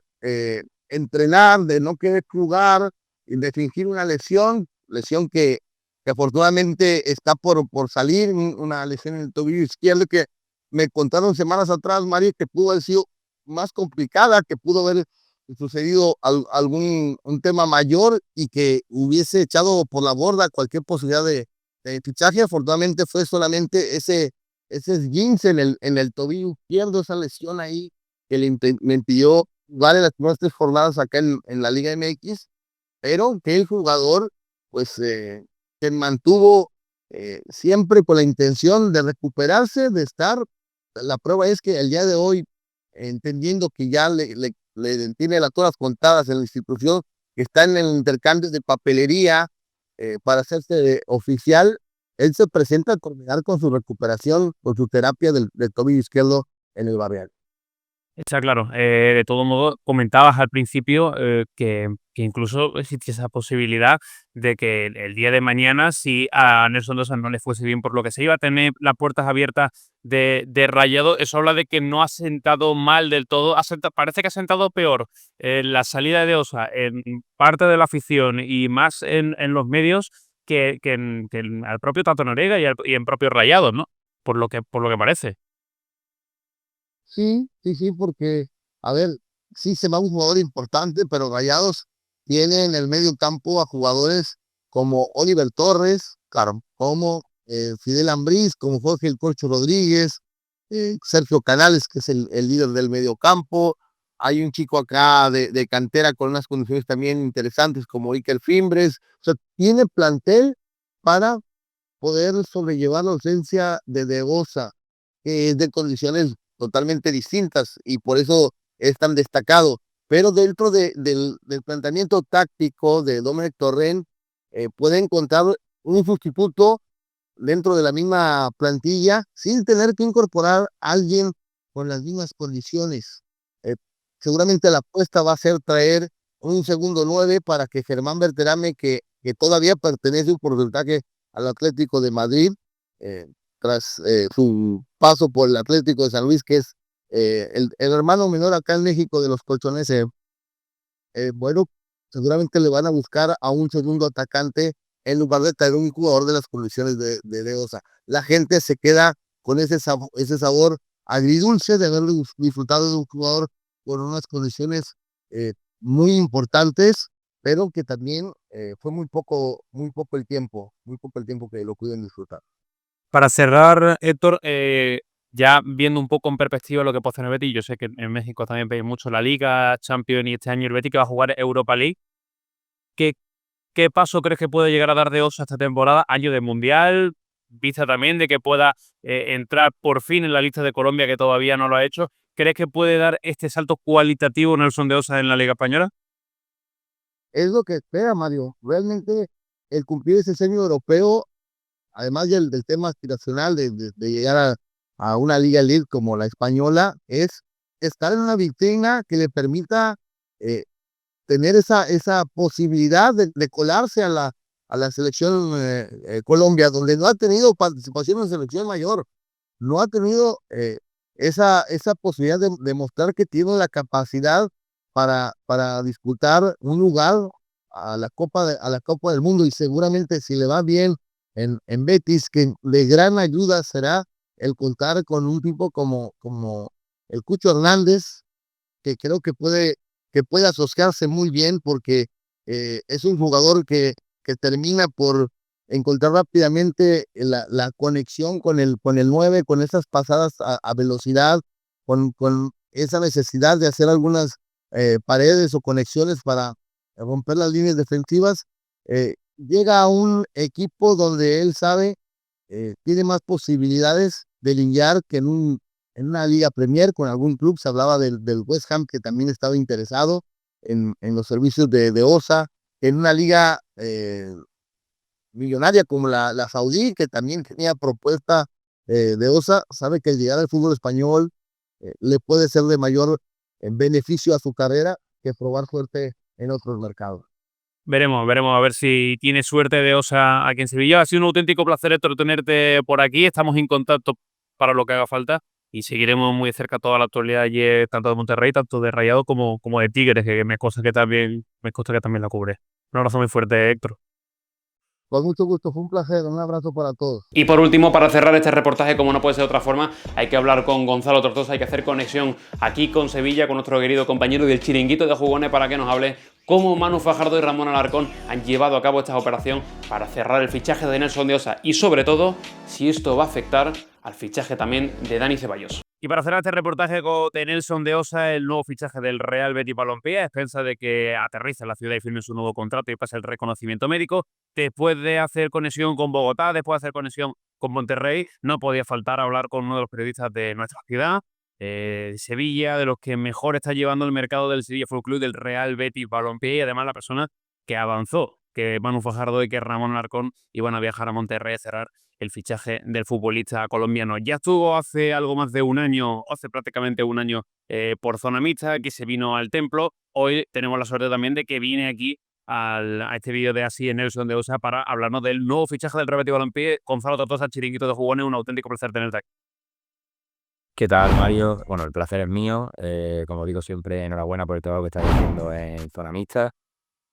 entrenar, de no querer jugar y de fingir una lesión que afortunadamente está por salir, una lesión en el tobillo izquierdo que me contaron semanas atrás, Mario, que pudo haber sido más complicada, que pudo haber sucedido algún un tema mayor y que hubiese echado por la borda cualquier posibilidad de fichaje. Afortunadamente fue solamente ese esguince en el tobillo izquierdo, esa lesión ahí que le impidió jugar en las primeras 3 jornadas acá en la Liga MX, pero que el jugador pues se mantuvo siempre con la intención de recuperarse, de estar. La prueba es que el día de hoy, entendiendo que ya le tiene las horas contadas en la institución, que está en el intercambio de papelería para hacerse oficial, él se presenta a coordinar con su recuperación, con su terapia del tobillo izquierdo en el Barrial. Está claro. De todo modo, comentabas al principio que incluso existe esa posibilidad de que el día de mañana, si a Nelson Dosa no le fuese bien por lo que se iba a tener las puertas abiertas de Rayado, eso habla de que no ha sentado mal del todo, parece que ha sentado peor la salida de Osa en parte de la afición y más en los medios al propio Tato Noriega y en propio Rayado, ¿no? Por lo que parece. Sí, sí, sí, porque, a ver, sí se va un jugador importante, pero Rayados tiene en el medio campo a jugadores como Oliver Torres, claro, como Fidel Ambriz, como Jorge El Corcho Rodríguez, Sergio Canales, que es el líder del mediocampo. Hay un chico acá de cantera con unas condiciones también interesantes como Iker Fimbres. O sea, tiene plantel para poder sobrellevar la ausencia de Osa, que es de condiciones totalmente distintas y por eso es tan destacado. Pero dentro del planteamiento táctico de Domènech Torrent, puede encontrar un sustituto dentro de la misma plantilla sin tener que incorporar a alguien con las mismas condiciones. Eh, Seguramente la apuesta va a ser traer un segundo 9 para que Germán Berterame, que todavía pertenece un porcentaje al Atlético de Madrid, eh, tras su paso por el Atlético de San Luis, que es el hermano menor acá en México de los colchoneses. Bueno, seguramente le van a buscar a un segundo atacante en lugar de traer un jugador de las condiciones de Osa. La gente se queda con ese sabor agridulce de haber disfrutado de un jugador con unas condiciones eh, muy importantes, pero que también fue muy poco el tiempo que lo pudieron disfrutar. Para cerrar, Héctor, ya viendo un poco en perspectiva lo que puede hacer el Betis, yo sé que en México también veis mucho la Liga, Champions y este año el Betis que va a jugar Europa League. ¿Qué, qué paso crees que puede llegar a dar de Osa esta temporada? Año de Mundial, vista también de que pueda entrar por fin en la lista de Colombia, que todavía no lo ha hecho. ¿Crees que puede dar este salto cualitativo Nelson de Osa en la Liga Española? Es lo que espera Mario. Realmente el cumplir ese sueño europeo, además del tema aspiracional de llegar a una liga elite como la española, es estar en una vitrina que le permita eh, tener esa posibilidad de colarse a la selección Colombia, donde no ha tenido participación en selección mayor, no ha tenido esa posibilidad de mostrar que tiene la capacidad para disputar un lugar a la Copa del Mundo, y seguramente si le va bien en Betis, que de gran ayuda será el contar con un tipo como el Cucho Hernández, que creo que puede asociarse muy bien porque es un jugador que termina por encontrar rápidamente la conexión con el 9, con esas pasadas a velocidad, con esa necesidad de hacer algunas paredes o conexiones para romper las líneas defensivas. Llega a un equipo donde él sabe, tiene más posibilidades de lidiar que en una liga Premier con algún club. Se hablaba del West Ham, que también estaba interesado en los servicios de Osa, en una liga millonaria como la Saudí, que también tenía propuesta de Osa. Sabe que llegar al fútbol español le puede ser de mayor beneficio a su carrera que probar suerte en otros mercados. Veremos a ver si tiene suerte de Osa aquí en Sevilla. Ha sido un auténtico placer, Héctor, tenerte por aquí. Estamos en contacto para lo que haga falta y seguiremos muy de cerca toda la actualidad allí, tanto de Monterrey, tanto de Rayado como de Tigres, que me consta que también la cubre. Un abrazo muy fuerte, Héctor. Con mucho gusto, fue un placer, un abrazo para todos. Y por último, para cerrar este reportaje, como no puede ser de otra forma, hay que hablar con Gonzalo Tortosa, hay que hacer conexión aquí con Sevilla, con nuestro querido compañero del Chiringuito de Jugones, para que nos hable cómo Manu Fajardo y Ramón Alarcón han llevado a cabo esta operación para cerrar el fichaje de Nelson de Osa y, sobre todo, si esto va a afectar al fichaje también de Dani Ceballos. Y para cerrar este reportaje de Nelson de Osa, el nuevo fichaje del Real Betis Balompié, a expensas de que aterrice en la ciudad y firme su nuevo contrato y pase el reconocimiento médico, después de hacer conexión con Bogotá, después de hacer conexión con Monterrey, no podía faltar hablar con uno de los periodistas de nuestra ciudad, Sevilla, de los que mejor está llevando el mercado del Sevilla Fútbol Club, del Real Betis Balompié, y además la persona que avanzó que Manu Fajardo y que Ramón Alarcón iban a viajar a Monterrey a cerrar el fichaje del futbolista colombiano. Ya estuvo hace algo más de un año, hace prácticamente un año, por zona mixta, que se vino al Templo. Hoy tenemos la suerte también de que viene aquí a este vídeo de Así en Nelson de Osa para hablarnos del nuevo fichaje del Real Betis Balompié. Gonzalo Tortosa, Chiringuito de Jugones, un auténtico placer tenerte aquí. ¿Qué tal, Mario? Bueno, el placer es mío. Como digo siempre, enhorabuena por el trabajo que estás haciendo en zona mixta,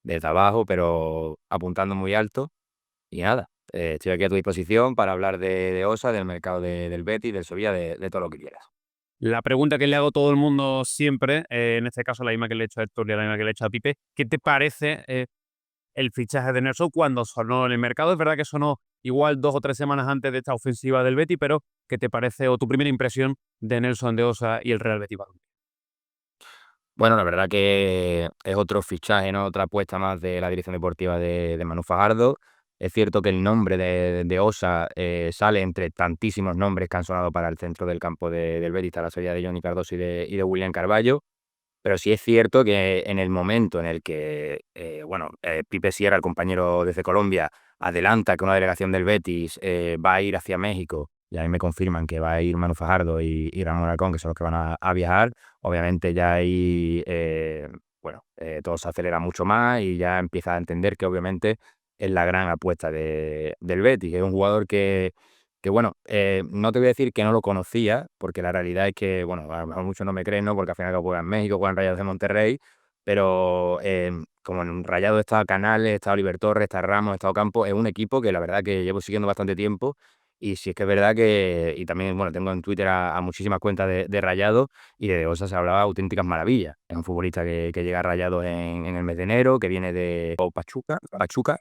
de trabajo, pero apuntando muy alto. Y nada, estoy aquí a tu disposición para hablar de Osa, del mercado del Betis, del Sevilla, de todo lo que quieras. La pregunta que le hago a todo el mundo siempre, en este caso la misma que le he hecho a Héctor y la misma que le he hecho a Pipe, ¿qué te parece el fichaje de Nelson cuando sonó en el mercado. Es verdad que sonó igual 2 o 3 semanas antes de esta ofensiva del Betis, pero ¿qué te parece o tu primera impresión de Nelson de Osa y el Real Betis Balompié? Bueno, la verdad que es otro fichaje, ¿no? Otra apuesta más de la dirección deportiva de Manu Fajardo. Es cierto que el nombre de Osa sale entre tantísimos nombres que han sonado para el centro del campo del Betis, a la salida de Johnny Cardoso y de William Carballo. Pero sí es cierto que en el momento en el que, Pipe Sierra, el compañero desde Colombia, adelanta que una delegación del Betis va a ir hacia México, y a mí me confirman que va a ir Manu Fajardo y Ramón Alcón, que son los que van a viajar, obviamente ya ahí, todo se acelera mucho más y ya empieza a entender que obviamente es la gran apuesta del Betis. Es un jugador que no te voy a decir que no lo conocía, porque la realidad es que, bueno, a lo mejor muchos no me creen, ¿no? Porque al final juega en México, juega en Rayados de Monterrey, pero como en Rayados está Canales, está Oliver Torres, está Ramos, está Ocampo, es un equipo que la verdad que llevo siguiendo bastante tiempo. Y sí es que es verdad que, y también, bueno, tengo en Twitter a muchísimas cuentas de Rayados, y de Osa se hablaba auténticas maravillas. Es un futbolista que llega a Rayados en el mes de enero, que viene de Pachuca,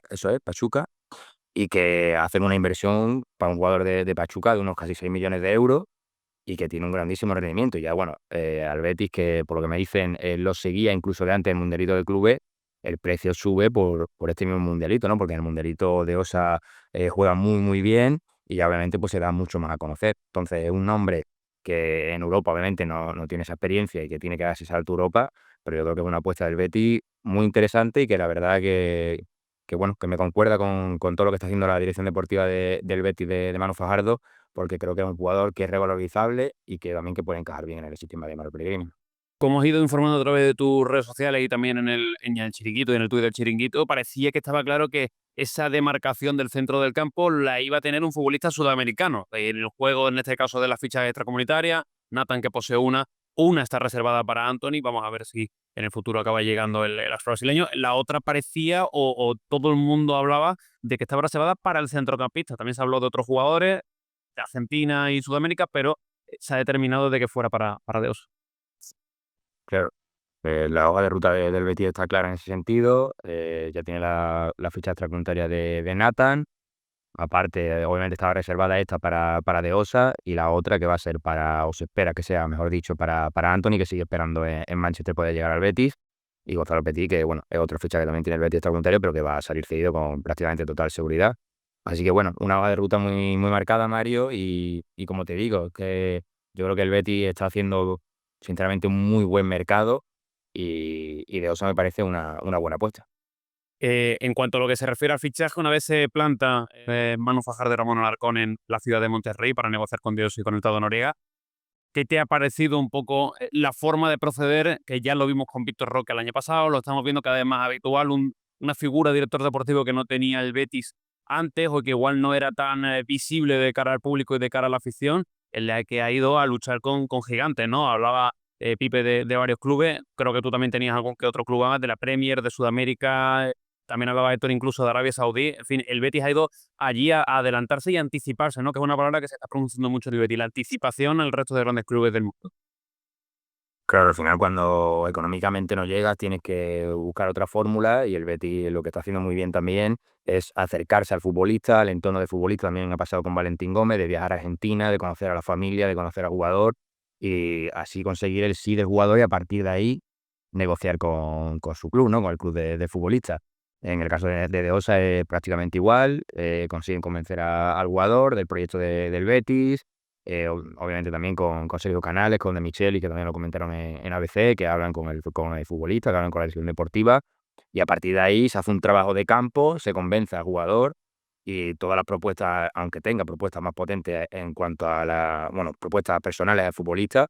eso es, Pachuca, y que hacen una inversión para un jugador de Pachuca de unos casi 6 millones de euros y que tiene un grandísimo rendimiento. Y ya, bueno, al Betis, que por lo que me dicen, lo seguía incluso de antes del Mundialito de Clubes, el precio sube por este mismo Mundialito, ¿no? Porque en el Mundialito de Osa juega muy, muy bien y ya obviamente pues se da mucho más a conocer. Entonces es un nombre que en Europa obviamente no tiene esa experiencia y que tiene que darse salto a Europa, pero yo creo que es una apuesta del Betis muy interesante y que la verdad que me concuerda con todo lo que está haciendo la dirección deportiva del Betis de Manu Fajardo, porque creo que es un jugador que es revalorizable y que también que puede encajar bien en el sistema de Manuel Pellegrini. Como has ido informando a través de tus redes sociales y también en el Chiringuito y en el tuit del Chiringuito, parecía que estaba claro que esa demarcación del centro del campo la iba a tener un futbolista sudamericano. En el juego, en este caso de las fichas extracomunitarias, Nathan, que posee una está reservada para Anthony. Vamos a ver si en el futuro acaba llegando el astro brasileño. La otra parecía, o todo el mundo hablaba, de que estaba reservada para el centrocampista. También se habló de otros jugadores de Argentina y Sudamérica, pero se ha determinado de que fuera para Deus. Claro. La hoja de ruta del Betis está clara en ese sentido. Ya tiene la ficha extracomunitaria de Nathan. Aparte, obviamente estaba reservada esta para De Osa y la otra que va a ser o se espera que sea, mejor dicho, para Anthony, que sigue esperando en Manchester poder llegar al Betis. Y Gonzalo Petit, que bueno, es otra ficha que también tiene el Betis extracomunitario, pero que va a salir cedido con prácticamente total seguridad. Así que bueno, una hoja de ruta muy, muy marcada, Mario, y como te digo, que yo creo que el Betis está haciendo sinceramente un muy buen mercado y De Osa me parece una buena apuesta. En cuanto a lo que se refiere al fichaje, una vez se planta Manu Fajardo de Ramón Alarcón en la ciudad de Monterrey para negociar con Dios y con el Tado Noriega, ¿qué te ha parecido un poco la forma de proceder? Que ya lo vimos con Víctor Roque el año pasado, lo estamos viendo cada vez más habitual, una figura de director deportivo que no tenía el Betis antes o que igual no era tan visible de cara al público y de cara a la afición, en la que ha ido a luchar con gigantes, ¿no? Hablaba Pipe de varios clubes, creo que tú también tenías algún que otro club más, de la Premier, de Sudamérica, también hablaba Héctor incluso de Arabia Saudí. En fin, el Betis ha ido allí a adelantarse y a anticiparse, ¿no? Que es una palabra que se está pronunciando mucho en el Betis, la anticipación al resto de grandes clubes del mundo. Claro, al final cuando económicamente no llegas tienes que buscar otra fórmula y el Betis lo que está haciendo muy bien también es acercarse al futbolista, al entorno del futbolista. También ha pasado con Valentín Gómez, de viajar a Argentina, de conocer a la familia, de conocer al jugador y así conseguir el sí del jugador y a partir de ahí negociar con su club, ¿no? Con el club de futbolistas. En el caso de Osa es prácticamente igual, consiguen convencer al jugador del proyecto del Betis, obviamente también con Sergio Canales, con De Micheli, que también lo comentaron en ABC, que hablan con el futbolista, que hablan con la dirección deportiva, y a partir de ahí se hace un trabajo de campo, se convence al jugador y todas las propuestas, aunque tenga propuestas más potentes en cuanto a propuestas personales del futbolista,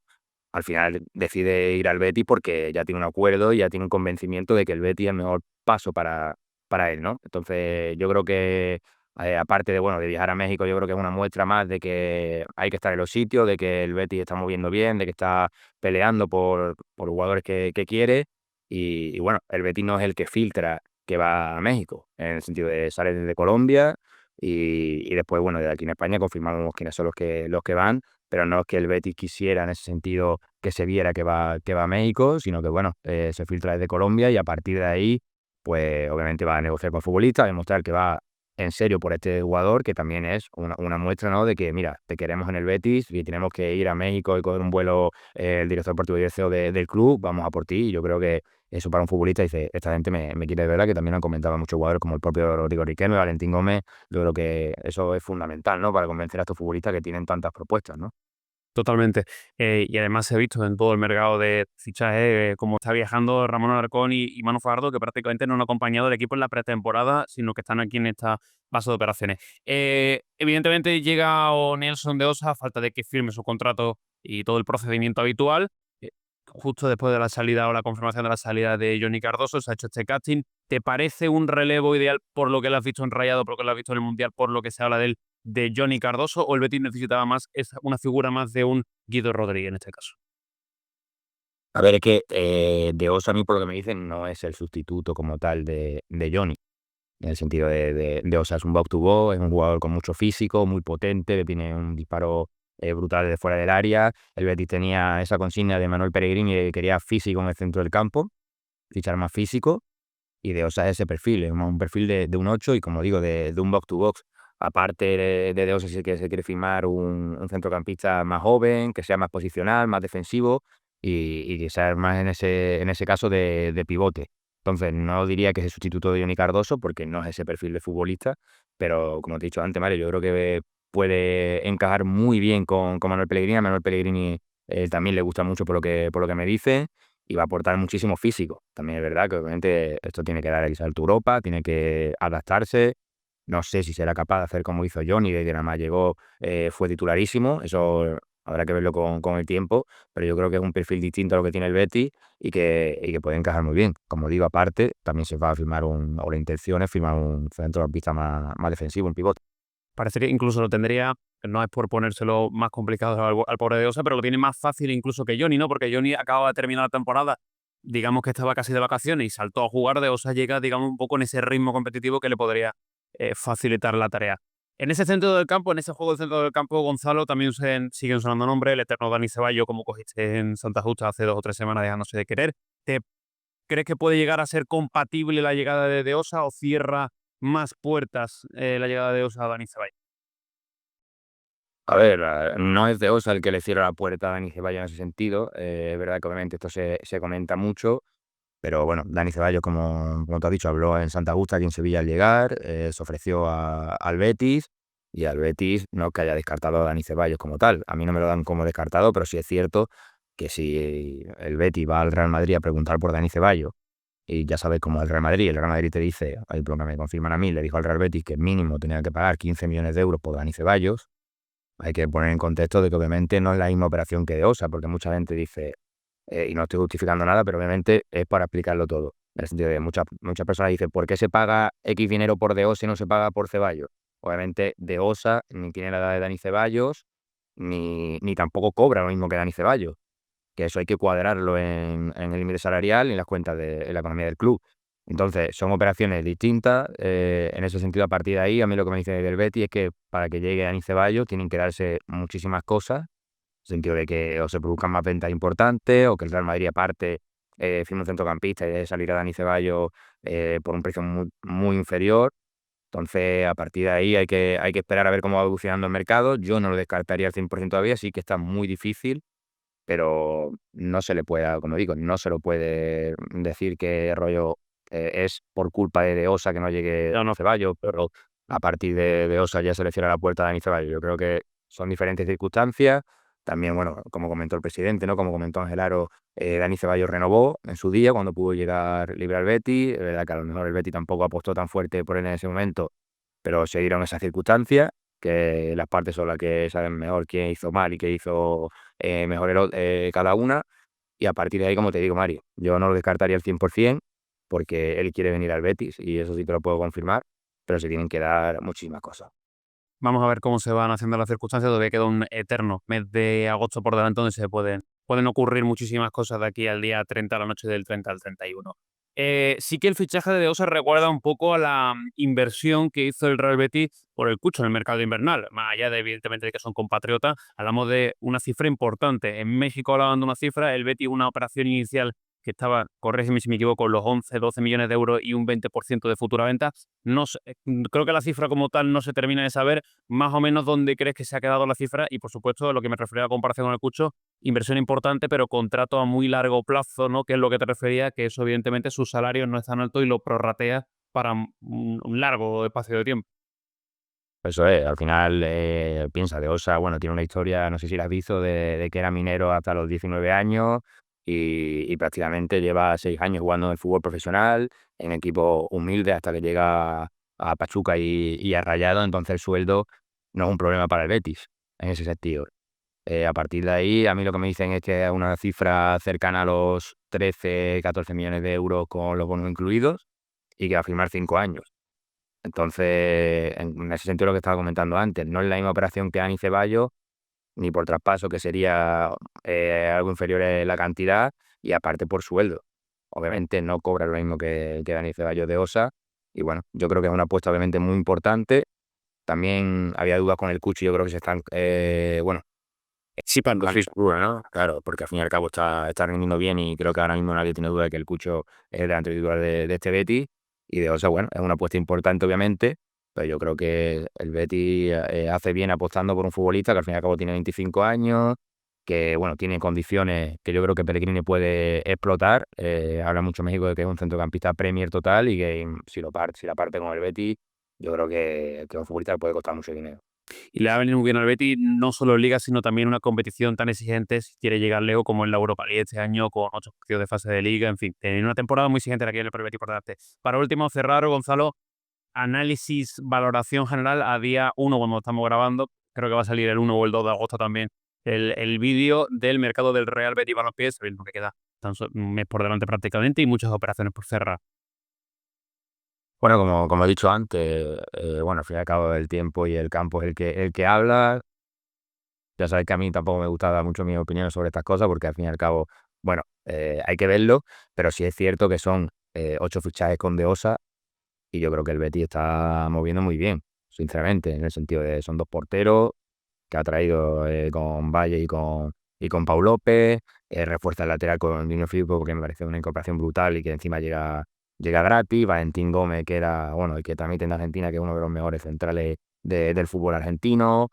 al final decide ir al Betis porque ya tiene un acuerdo y ya tiene un convencimiento de que el Betis es el mejor paso para él, ¿no? Entonces yo creo que aparte de viajar a México, yo creo que es una muestra más de que hay que estar en los sitios, de que el Betis está moviendo bien, de que está peleando por jugadores que quiere. Y bueno, el Betis no es el que filtra que va a México, en el sentido de sale desde Colombia y después, bueno, de aquí en España confirmamos quiénes son los que van, pero no es que el Betis quisiera en ese sentido que se viera que va a México, sino que, bueno, se filtra desde Colombia y a partir de ahí pues obviamente va a negociar con el futbolista, a demostrar que va en serio por este jugador, que también es una muestra, ¿no? De que, mira, te queremos en el Betis y tenemos que ir a México y coger un vuelo, el director deportivo y el CEO del club, vamos a por ti. Y yo creo que eso para un futbolista dice, esta gente me quiere de verdad, que también han comentado muchos jugadores como el propio Rodrigo Riquelme, Valentín Gómez. Yo creo que eso es fundamental, ¿no? Para convencer a estos futbolistas que tienen tantas propuestas, ¿no? Totalmente. Y además se ha visto en todo el mercado de fichajes cómo está viajando Ramón Alarcón y Manu Fajardo, que prácticamente no han acompañado al equipo en la pretemporada, sino que están aquí en esta base de operaciones. Evidentemente llega Nelson de Osa a falta de que firme su contrato y todo el procedimiento habitual. Justo después de la salida o la confirmación de la salida de Johnny Cardoso, se ha hecho este casting. ¿Te parece un relevo ideal por lo que lo has visto en Rayado, por lo que lo has visto en el Mundial, por lo que se habla de él, de Johnny Cardoso, o el Betis necesitaba más una figura más de un Guido Rodríguez en este caso? A ver, es que de Osa, a mí por lo que me dicen, no es el sustituto como tal de Johnny. En el sentido de Osa es un box to box, es un jugador con mucho físico, muy potente, que tiene un disparo brutal de fuera del área. El Betis tenía esa consigna de Manuel Pellegrini de que quería físico en el centro del campo, fichar más físico, y de Osa es ese perfil, es un perfil de un 8 y, como digo, de un box to box. Aparte de Osa, sí que se quiere firmar un centrocampista más joven, que sea más posicional, más defensivo y que sea más en ese caso de pivote. Entonces, no diría que es el sustituto de Johnny Cardoso, porque no es ese perfil de futbolista, pero como te he dicho antes, Mario, yo creo que puede encajar muy bien con Manuel Pellegrini. A Manuel Pellegrini también le gusta mucho por lo que me dice, y va a aportar muchísimo físico. También es verdad que obviamente esto tiene que dar el salto a Europa, tiene que adaptarse. No sé si será capaz de hacer como hizo Johnny, de que nada más llegó, fue titularísimo. Eso habrá que verlo con el tiempo, pero yo creo que es un perfil distinto a lo que tiene el Betis y que puede encajar muy bien. Como digo, aparte, también se va a firmar o la intención es firmar un centrocampista más defensivo, un pivote. Parecería, incluso lo tendría, no es por ponérselo más complicado al pobre de Osa, pero lo tiene más fácil incluso que Johnny, ¿no? Porque Johnny acaba de terminar la temporada, digamos que estaba casi de vacaciones y saltó a jugar. De Osa llega, digamos, un poco en ese ritmo competitivo que le podría facilitar la tarea. En ese centro del campo, en ese juego del centro del campo, Gonzalo, también siguen sonando nombres, el eterno Dani Ceballos, como cogiste en Santa Justa hace 2 o 3 semanas dejándose de querer. ¿Te crees que puede llegar a ser compatible la llegada de Osa, o cierra más puertas la llegada de Osa a Dani Ceballos? A ver, no es de Osa el que le cierra la puerta a Dani Ceballos en ese sentido. Es verdad que obviamente esto se comenta mucho, pero bueno, Dani Ceballos, como tú has dicho, habló en Santa Justa, aquí en Sevilla al llegar, se ofreció al Betis, y al Betis no es que haya descartado a Dani Ceballos como tal. A mí no me lo dan como descartado, pero sí es cierto que si el Betis va al Real Madrid a preguntar por Dani Ceballos, y ya sabes cómo el Real Madrid te dice, ahí por lo que me confirman a mí, le dijo al Real Betis que mínimo tenía que pagar 15 millones de euros por Dani Ceballos. Hay que poner en contexto de que obviamente no es la misma operación que de Osa, porque mucha gente dice, y no estoy justificando nada, pero obviamente es para explicarlo todo. En el sentido de muchas personas dicen, ¿por qué se paga X dinero por De Osa y no se paga por Ceballos? Obviamente De Osa ni tiene la edad de Dani Ceballos, ni tampoco cobra lo mismo que Dani Ceballos, que eso hay que cuadrarlo en el límite salarial y en las cuentas en la economía del club. Entonces, son operaciones distintas. En ese sentido, a partir de ahí, a mí lo que me dice del Betis es que para que llegue Dani Ceballos tienen que darse muchísimas cosas, en el sentido de que o se produzcan más ventas importantes, o que el Real Madrid, aparte, firme un centrocampista y deje salir a Dani Ceballos por un precio muy inferior. Entonces, a partir de ahí hay que esperar a ver cómo va evolucionando el mercado. Yo no lo descartaría al 100% todavía, sí que está muy difícil, pero no se le puede, como digo, no se lo puede decir que rollo es por culpa de Osa que no llegue No, no. Ceballos, pero a partir de Osa ya se le cierra la puerta a Dani Ceballos. Yo creo que son diferentes circunstancias. También, bueno, como comentó el presidente, ¿no? Como comentó Ángel Aro, Dani Ceballos renovó en su día cuando pudo llegar libre al Betis. Es verdad que a lo mejor el Betis tampoco apostó tan fuerte por él en ese momento, pero se dieron esas circunstancias, que las partes son las que saben mejor quién hizo mal y qué hizo mejor cada una. Y a partir de ahí, como te digo, Mario, yo no lo descartaría al 100%, porque él quiere venir al Betis y eso sí te lo puedo confirmar, pero se tienen que dar muchísimas cosas. Vamos a ver cómo se van haciendo las circunstancias. Todavía queda un eterno mes de agosto por delante, donde se pueden ocurrir muchísimas cosas de aquí al día 30, a la noche del 30 al 31. Sí que el fichaje de De Osa recuerda un poco a la inversión que hizo el Real Betis por el Cucho en el mercado invernal. Más allá de, evidentemente, de que son compatriotas, hablamos de una cifra importante. En México hablaban de una cifra, el Betis una operación inicial que estaba, corrígeme si me equivoco, los 11, 12 millones de euros y un 20% de futura venta. No creo que la cifra como tal no se termina de saber. Más o menos dónde crees que se ha quedado la cifra y, por supuesto, lo que me refería a comparación con el Cucho, inversión importante, pero contrato a muy largo plazo, ¿no? Que es lo que te refería, que eso evidentemente sus salarios no están altos y lo prorratea para un largo espacio de tiempo. Eso es, al final, piensa, De Osa, bueno, tiene una historia, no sé si la has visto, de que era minero hasta los 19 años y prácticamente lleva 6 años jugando en el fútbol profesional, en equipos humildes hasta que llega a Pachuca y a Rayados, entonces el sueldo no es un problema para el Betis, en ese sentido. A partir de ahí, a mí lo que me dicen es que es una cifra cercana a los 13, 14 millones de euros con los bonos incluidos y que va a firmar 5 años. Entonces, en ese sentido lo que estaba comentando antes, no es la misma operación que Dani Ceballos, ni por traspaso, que sería algo inferior en la cantidad, y aparte por sueldo. Obviamente no cobra lo mismo que Dani Ceballos de Osa, y bueno, yo creo que es una apuesta obviamente muy importante. También había dudas con el Cuchi, yo creo que se están, bueno, Sí, para casi seguro, ¿no? Claro, porque al fin y al cabo está rindiendo bien y creo que ahora mismo nadie tiene duda de que el Cucho es el delantero titular de este Betis y de Osa, bueno, es una apuesta importante obviamente, pero yo creo que el Betis hace bien apostando por un futbolista que al fin y al cabo tiene 25 años, que bueno, tiene condiciones que yo creo que Pellegrini puede explotar. Habla mucho México de que es un centrocampista Premier total y que si la parte con el Betis, yo creo que es un futbolista que puede costar mucho dinero. y le va a venir muy bien al Betis, no solo en Liga, sino también una competición tan exigente si quiere llegar lejos como en la Europa League este año, con 8 partidos de fase de Liga, en fin, tiene una temporada muy exigente la que viene para el Betis por delante. Para último, cerrar, Gonzalo, análisis, valoración general a día 1 cuando estamos grabando, creo que va a salir el 1 o el 2 de agosto también, el vídeo del mercado del Real Betis Balompié, sabiendo que queda un mes por delante prácticamente y muchas operaciones por cerrar. Bueno, como he dicho antes, bueno, al fin y al cabo el tiempo y el campo es el que habla. Ya sabes que a mí tampoco me gusta dar mucho mi opinión sobre estas cosas porque al fin y al cabo, bueno, hay que verlo, pero sí es cierto que son 8 fichajes con De Osa y yo creo que el Betis está moviendo muy bien, sinceramente, en el sentido de son 2 porteros que ha traído con Valle y con Pau López, refuerza el lateral con Dino Filippo porque me parece una incorporación brutal y que encima llega gratis, Valentín Gómez, que era, bueno, y que también tiene Argentina, que es uno de los mejores centrales del fútbol argentino,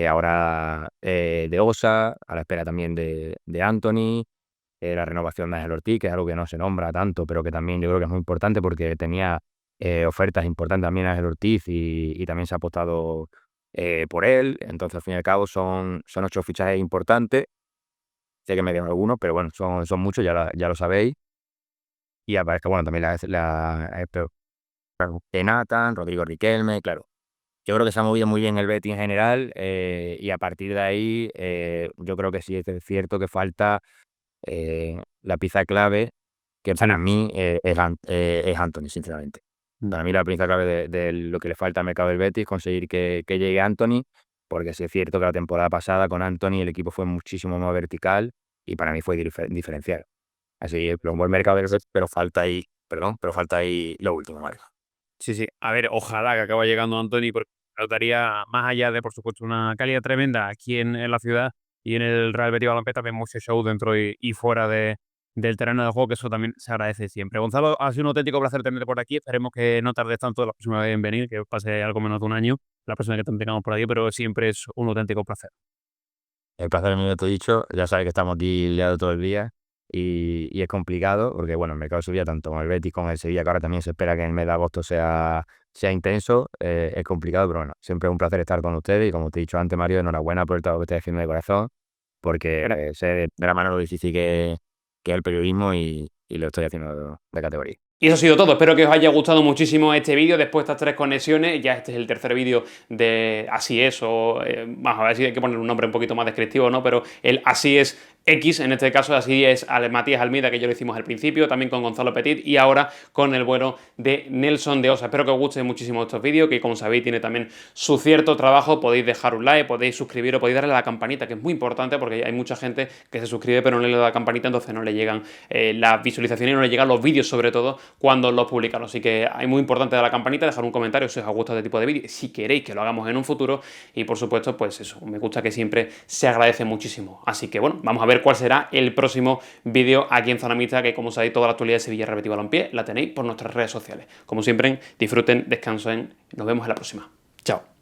ahora De Osa, a la espera también de Anthony, la renovación de Ángel Ortiz, que es algo que no se nombra tanto, pero que también yo creo que es muy importante porque tenía ofertas importantes también Ángel Ortiz y también se ha apostado por él. Entonces, al fin y al cabo, son 8 fichajes importantes. Sé que me dieron algunos, pero bueno, son muchos, ya lo sabéis. Y aparece, bueno, también Nathan, Rodrigo Riquelme, claro. Yo creo que se ha movido muy bien el Betis en general y a partir de ahí yo creo que sí es cierto que falta la pieza clave que para mí es Anthony, sinceramente. Para mí la pieza clave de lo que le falta al mercado del Betis es conseguir que llegue Anthony, porque sí es cierto que la temporada pasada con Anthony el equipo fue muchísimo más vertical y para mí fue diferencial. Así es, un buen mercado del Betis, pero falta ahí lo último, ¿vale? Sí, sí. A ver, ojalá que acabe llegando Anthony, porque notaría, más allá de, por supuesto, una calidad tremenda aquí en la ciudad y en el Real Betis Balompié, también mucho show dentro y fuera del terreno de juego, que eso también se agradece siempre. Gonzalo, ha sido un auténtico placer tenerte por aquí. Esperemos que no tardes tanto la próxima vez en venir, que pase algo menos de un año la próxima vez que te tengamos por aquí, pero siempre es un auténtico placer. El placer es mío, te he dicho. Ya sabes que estamos aquí liados todo el día y es complicado porque, bueno, el mercado subía tanto con el Betis como el Sevilla, que ahora también se espera que en el mes de agosto sea intenso. Es complicado, pero bueno, siempre es un placer estar con ustedes y como te he dicho antes, Mario, enhorabuena por el trabajo que estáis haciendo de corazón porque sé de la mano lo difícil que es el periodismo y lo estoy haciendo de categoría. Y eso ha sido todo. Espero que os haya gustado muchísimo este vídeo. Después de estas 3 conexiones, ya este es el tercer vídeo de Así es, o a ver si hay que poner un nombre un poquito más descriptivo, ¿no? Pero el Así es X, en este caso Así es Matías Almeida, que ya lo hicimos al principio, también con Gonzalo Petit y ahora con el bueno de Nelson de Osa. Espero que os gusten muchísimo estos vídeos, que como sabéis tiene también su cierto trabajo. Podéis dejar un like, podéis suscribiros, podéis darle a la campanita, que es muy importante porque hay mucha gente que se suscribe pero no le da la campanita, entonces no le llegan las visualizaciones y no le llegan los vídeos sobre todo cuando los publicaron. Así que hay muy importante de la campanita, dejar un comentario si os ha gustado este tipo de vídeos, si queréis que lo hagamos en un futuro, y por supuesto, pues eso, me gusta que siempre se agradece muchísimo. Así que bueno, vamos a ver cuál será el próximo vídeo aquí en Zona Mixta, que como sabéis, toda la actualidad de Sevilla Real Betis Balompié la tenéis por nuestras redes sociales. Como siempre, disfruten, descansen, nos vemos en la próxima. Chao.